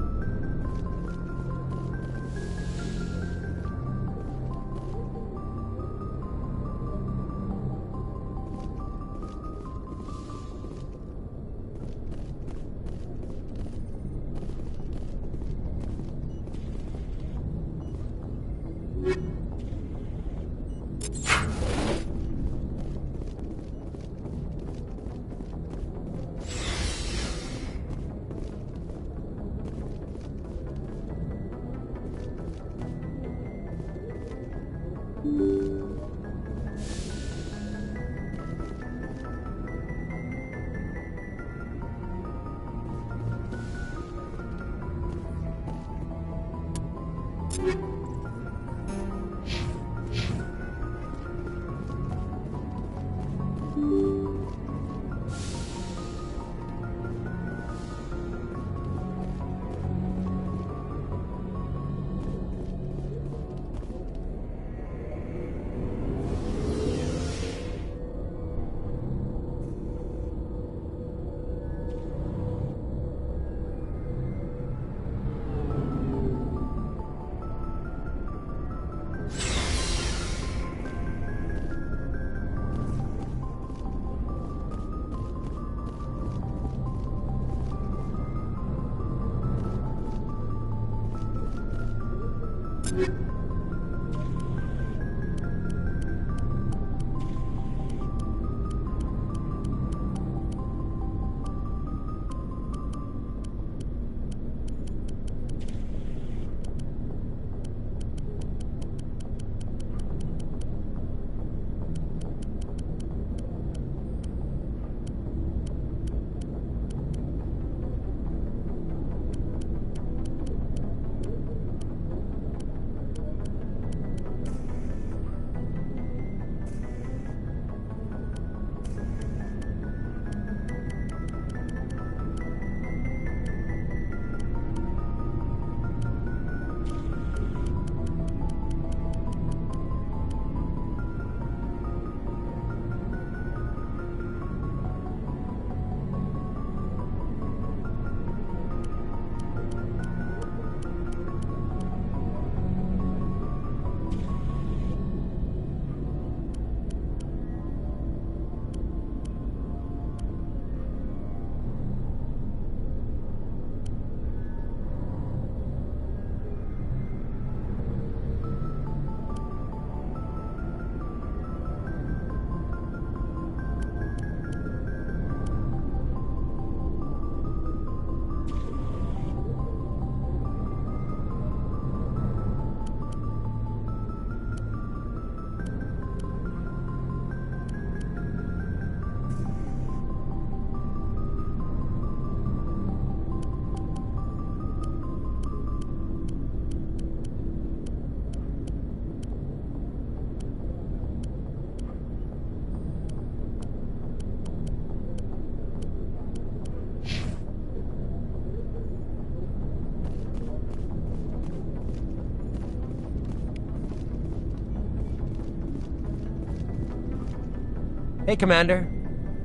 Hey, Commander.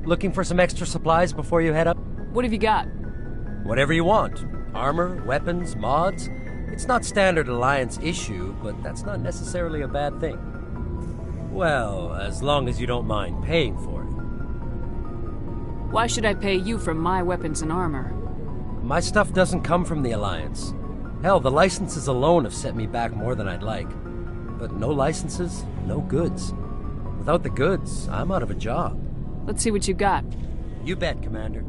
Looking for some extra supplies before you head up? What have you got? Whatever you want. Armor, weapons, mods. It's not standard Alliance issue, but that's not necessarily a bad thing. Well, as long as you don't mind paying for it. Why should I pay you for my weapons and armor? My stuff doesn't come from the Alliance. Hell, the licenses alone have set me back more than I'd like. But no licenses, no goods. Without the goods, I'm out of a job. Let's see what you got. You bet, Commander.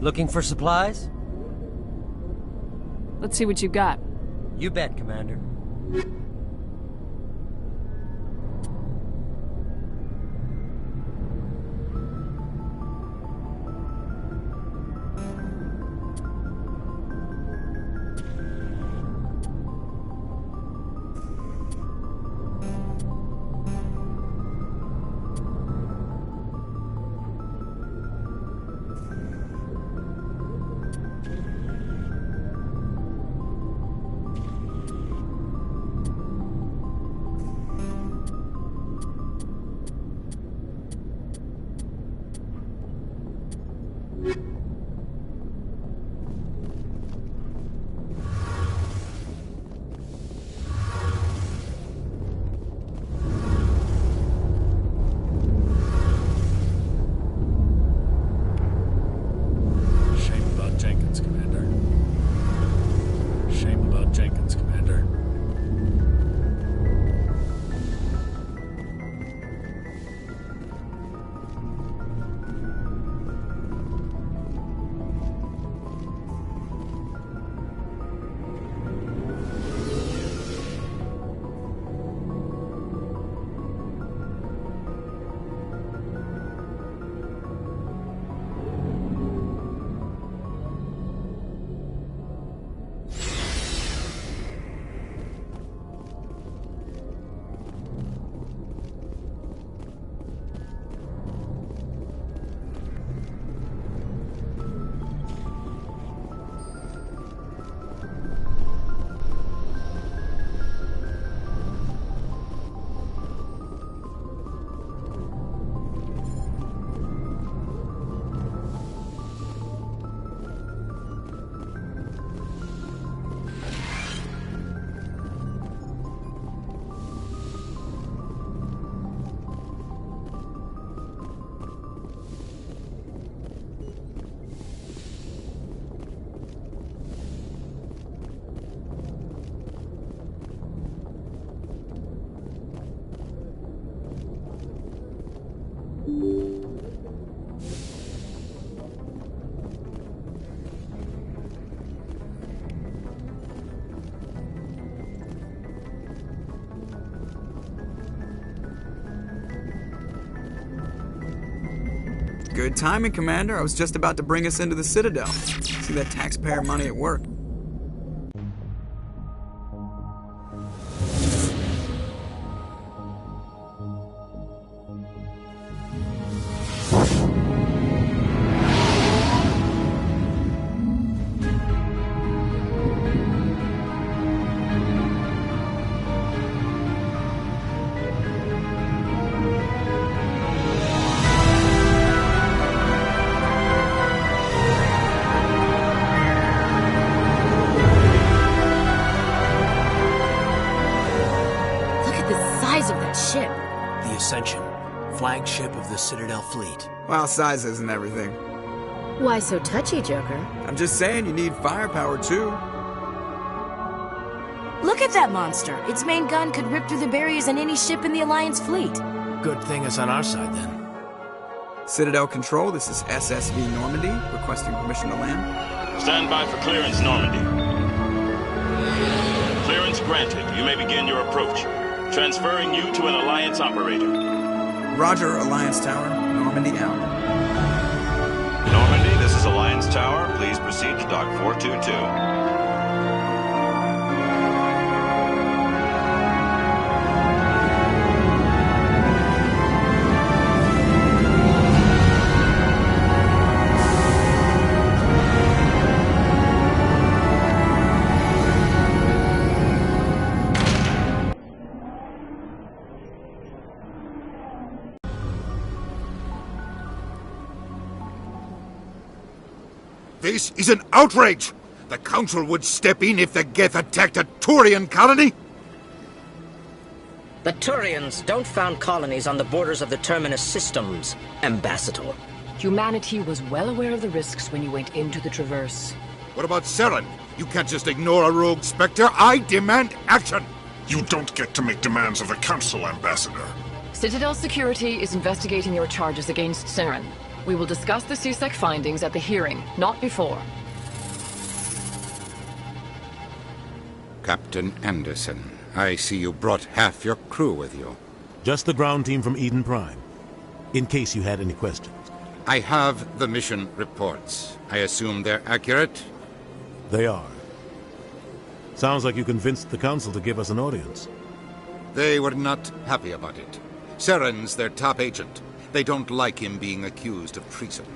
Looking for supplies? Let's see what you've got. You bet, Commander. Good timing, Commander. I was just about to bring us into the Citadel. See that taxpayer money at work. Flagship of the Citadel fleet. Well, size isn't everything. Why so touchy, Joker? I'm just saying you need firepower, too. Look at that monster. Its main gun could rip through the barriers in any ship in the Alliance fleet. Good thing it's on our side, then. Citadel Control, this is SSV Normandy, requesting permission to land. Stand by for clearance, Normandy. Clearance granted. You may begin your approach. Transferring you to an Alliance operator. Roger, Alliance Tower. Normandy out. Normandy, this is Alliance Tower. Please proceed to Dock 422. This is an outrage! The Council would step in if the Geth attacked a Turian colony? The Turians don't found colonies on the borders of the Terminus systems, Ambassador. Humanity was well aware of the risks when you went into the Traverse. What about Seren? You can't just ignore a rogue Spectre. I demand action! You don't get to make demands of the Council, Ambassador. Citadel Security is investigating your charges against Seren. We will discuss the CSEC findings at the hearing, not before. Captain Anderson, I see you brought half your crew with you. Just the ground team from Eden Prime, in case you had any questions. I have the mission reports. I assume they're accurate? They are. Sounds like you convinced the Council to give us an audience. They were not happy about it. Saren's their top agent. They don't like him being accused of treason.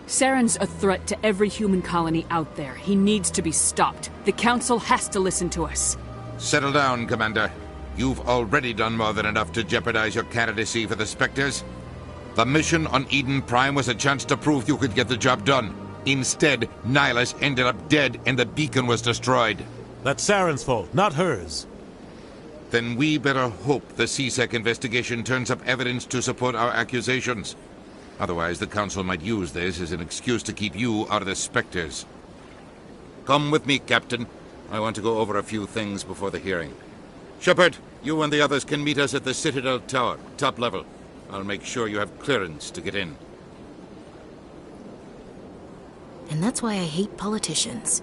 Saren's a threat to every human colony out there. He needs to be stopped. The Council has to listen to us. Settle down, Commander. You've already done more than enough to jeopardize your candidacy for the Spectres. The mission on Eden Prime was a chance to prove you could get the job done. Instead, Nihilus ended up dead and the beacon was destroyed. That's Saren's fault, not hers. Then we better hope the CSEC investigation turns up evidence to support our accusations. Otherwise, the Council might use this as an excuse to keep you out of the Spectres. Come with me, Captain. I want to go over a few things before the hearing. Shepard, you and the others can meet us at the Citadel Tower, top level. I'll make sure you have clearance to get in. And that's why I hate politicians.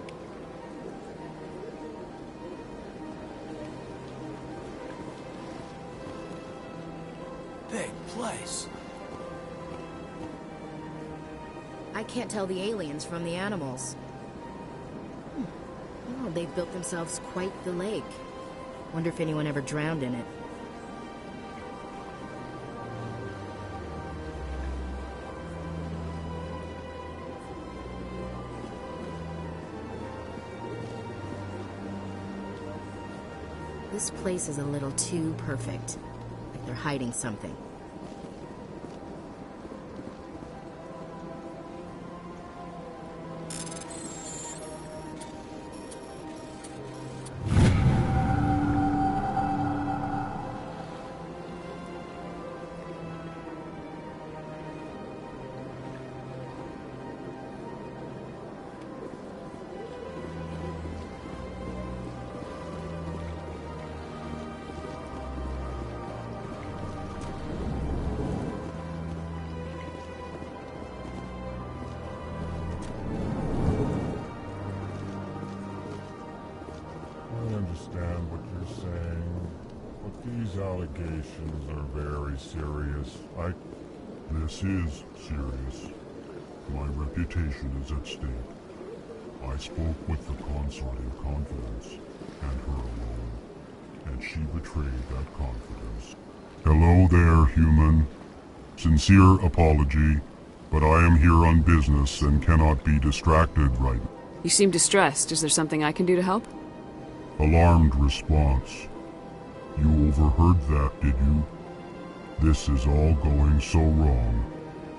Big place. I can't tell the aliens from the animals. Oh, they've built themselves quite the lake. Wonder if anyone ever drowned in it. This place is a little too perfect. Like they're hiding something. understand what you're saying, but these allegations are very serious. This is serious. My reputation is at stake. I spoke with the consort in confidence, and her alone, and she betrayed that confidence. Hello there, human. Sincere apology, but I am here on business and cannot be distracted right now. You seem distressed. Is there something I can do to help? Alarmed response. You overheard that, did you? This is all going so wrong,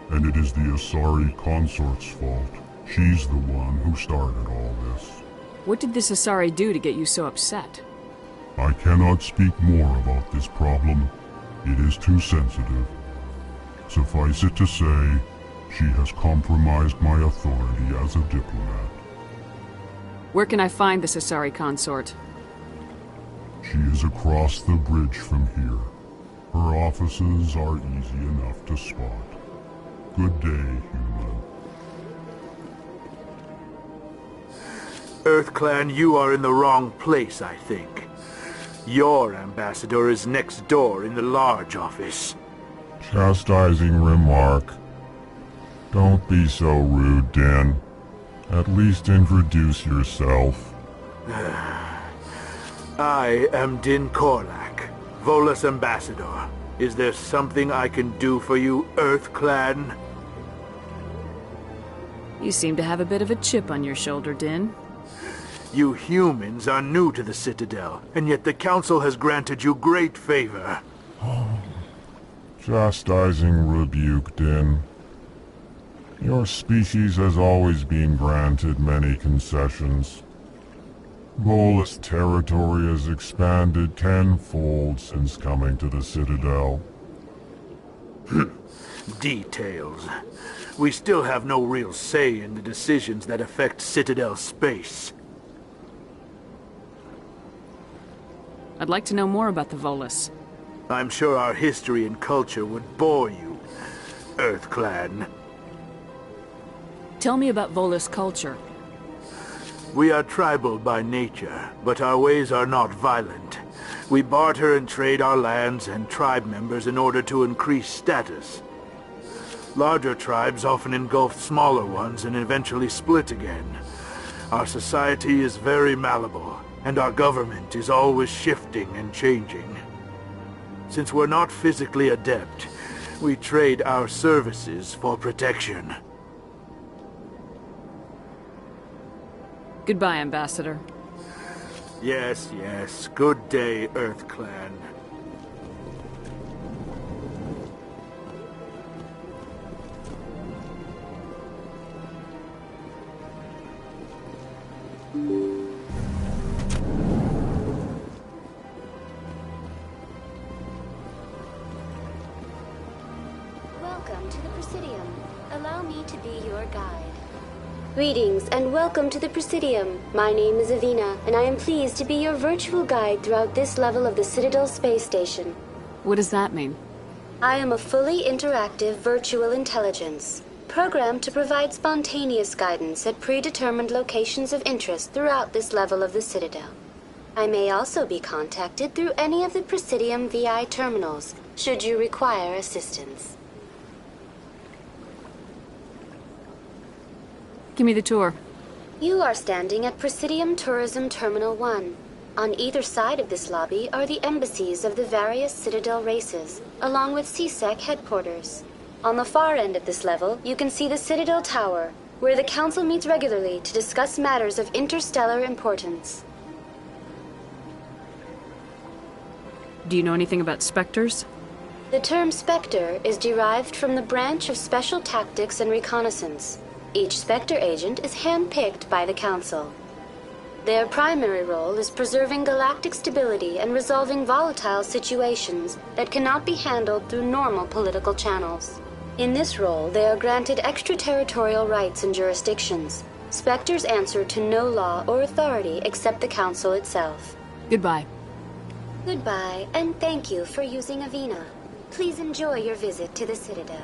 and it is the Asari consort's fault. She's the one who started all this. What did this Asari do to get you so upset? I cannot speak more about this problem. It is too sensitive. Suffice it to say, she has compromised my authority as a diplomat. Where can I find this Asari consort? She is across the bridge from here. Her offices are easy enough to spot. Good day, human. EarthClan, you are in the wrong place, I think. Your ambassador is next door in the large office. Chastising remark. Don't be so rude, Din. At least introduce yourself. I am Din Korlak, Volus ambassador. Is there something I can do for you, EarthClan? You seem to have a bit of a chip on your shoulder, Din. You humans are new to the Citadel, and yet the Council has granted you great favor. Chastising rebuke, Din. Your species has always been granted many concessions. Volus territory has expanded tenfold since coming to the Citadel. Details. We still have no real say in the decisions that affect Citadel space. I'd like to know more about the Volus. I'm sure our history and culture would bore you. Earth Clan. Tell me about Volus culture. We are tribal by nature, but our ways are not violent. We barter and trade our lands and tribe members in order to increase status. Larger tribes often engulf smaller ones and eventually split again. Our society is very malleable, and our government is always shifting and changing. Since we're not physically adept, we trade our services for protection. Goodbye, Ambassador. Yes, yes. Good day, Earth Clan. Welcome to the Presidium. Allow me to be your guide. Greetings and welcome to the Presidium. My name is Avina, and I am pleased to be your virtual guide throughout this level of the Citadel space station. What does that mean? I am a fully interactive virtual intelligence, programmed to provide spontaneous guidance at predetermined locations of interest throughout this level of the Citadel. I may also be contacted through any of the Presidium VI terminals, should you require assistance. Give me the tour. You are standing at Presidium Tourism Terminal 1. On either side of this lobby are the embassies of the various Citadel races, along with CSEC headquarters. On the far end of this level, you can see the Citadel Tower, where the Council meets regularly to discuss matters of interstellar importance. Do you know anything about Spectres? The term Spectre is derived from the branch of Special Tactics and Reconnaissance. Each Spectre agent is handpicked by the Council. Their primary role is preserving galactic stability and resolving volatile situations that cannot be handled through normal political channels. In this role, they are granted extraterritorial rights and jurisdictions. Spectres answer to no law or authority except the Council itself. Goodbye. Goodbye, and thank you for using Avina. Please enjoy your visit to the Citadel.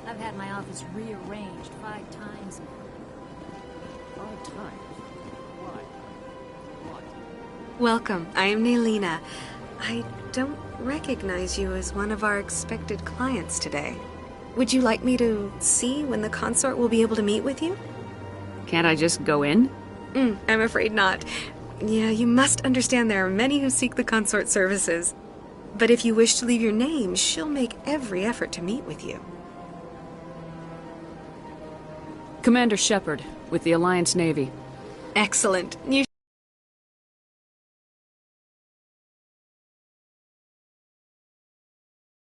I've had my office rearranged 5 times. 5 times? Why? What? Welcome. I am Naylina. I don't recognize you as one of our expected clients today. Would you like me to see when the consort will be able to meet with you? Can't I just go in? I'm afraid not. Yeah, you must understand there are many who seek the consort services. But if you wish to leave your name, she'll make every effort to meet with you. Commander Shepard, with the Alliance Navy. Excellent. You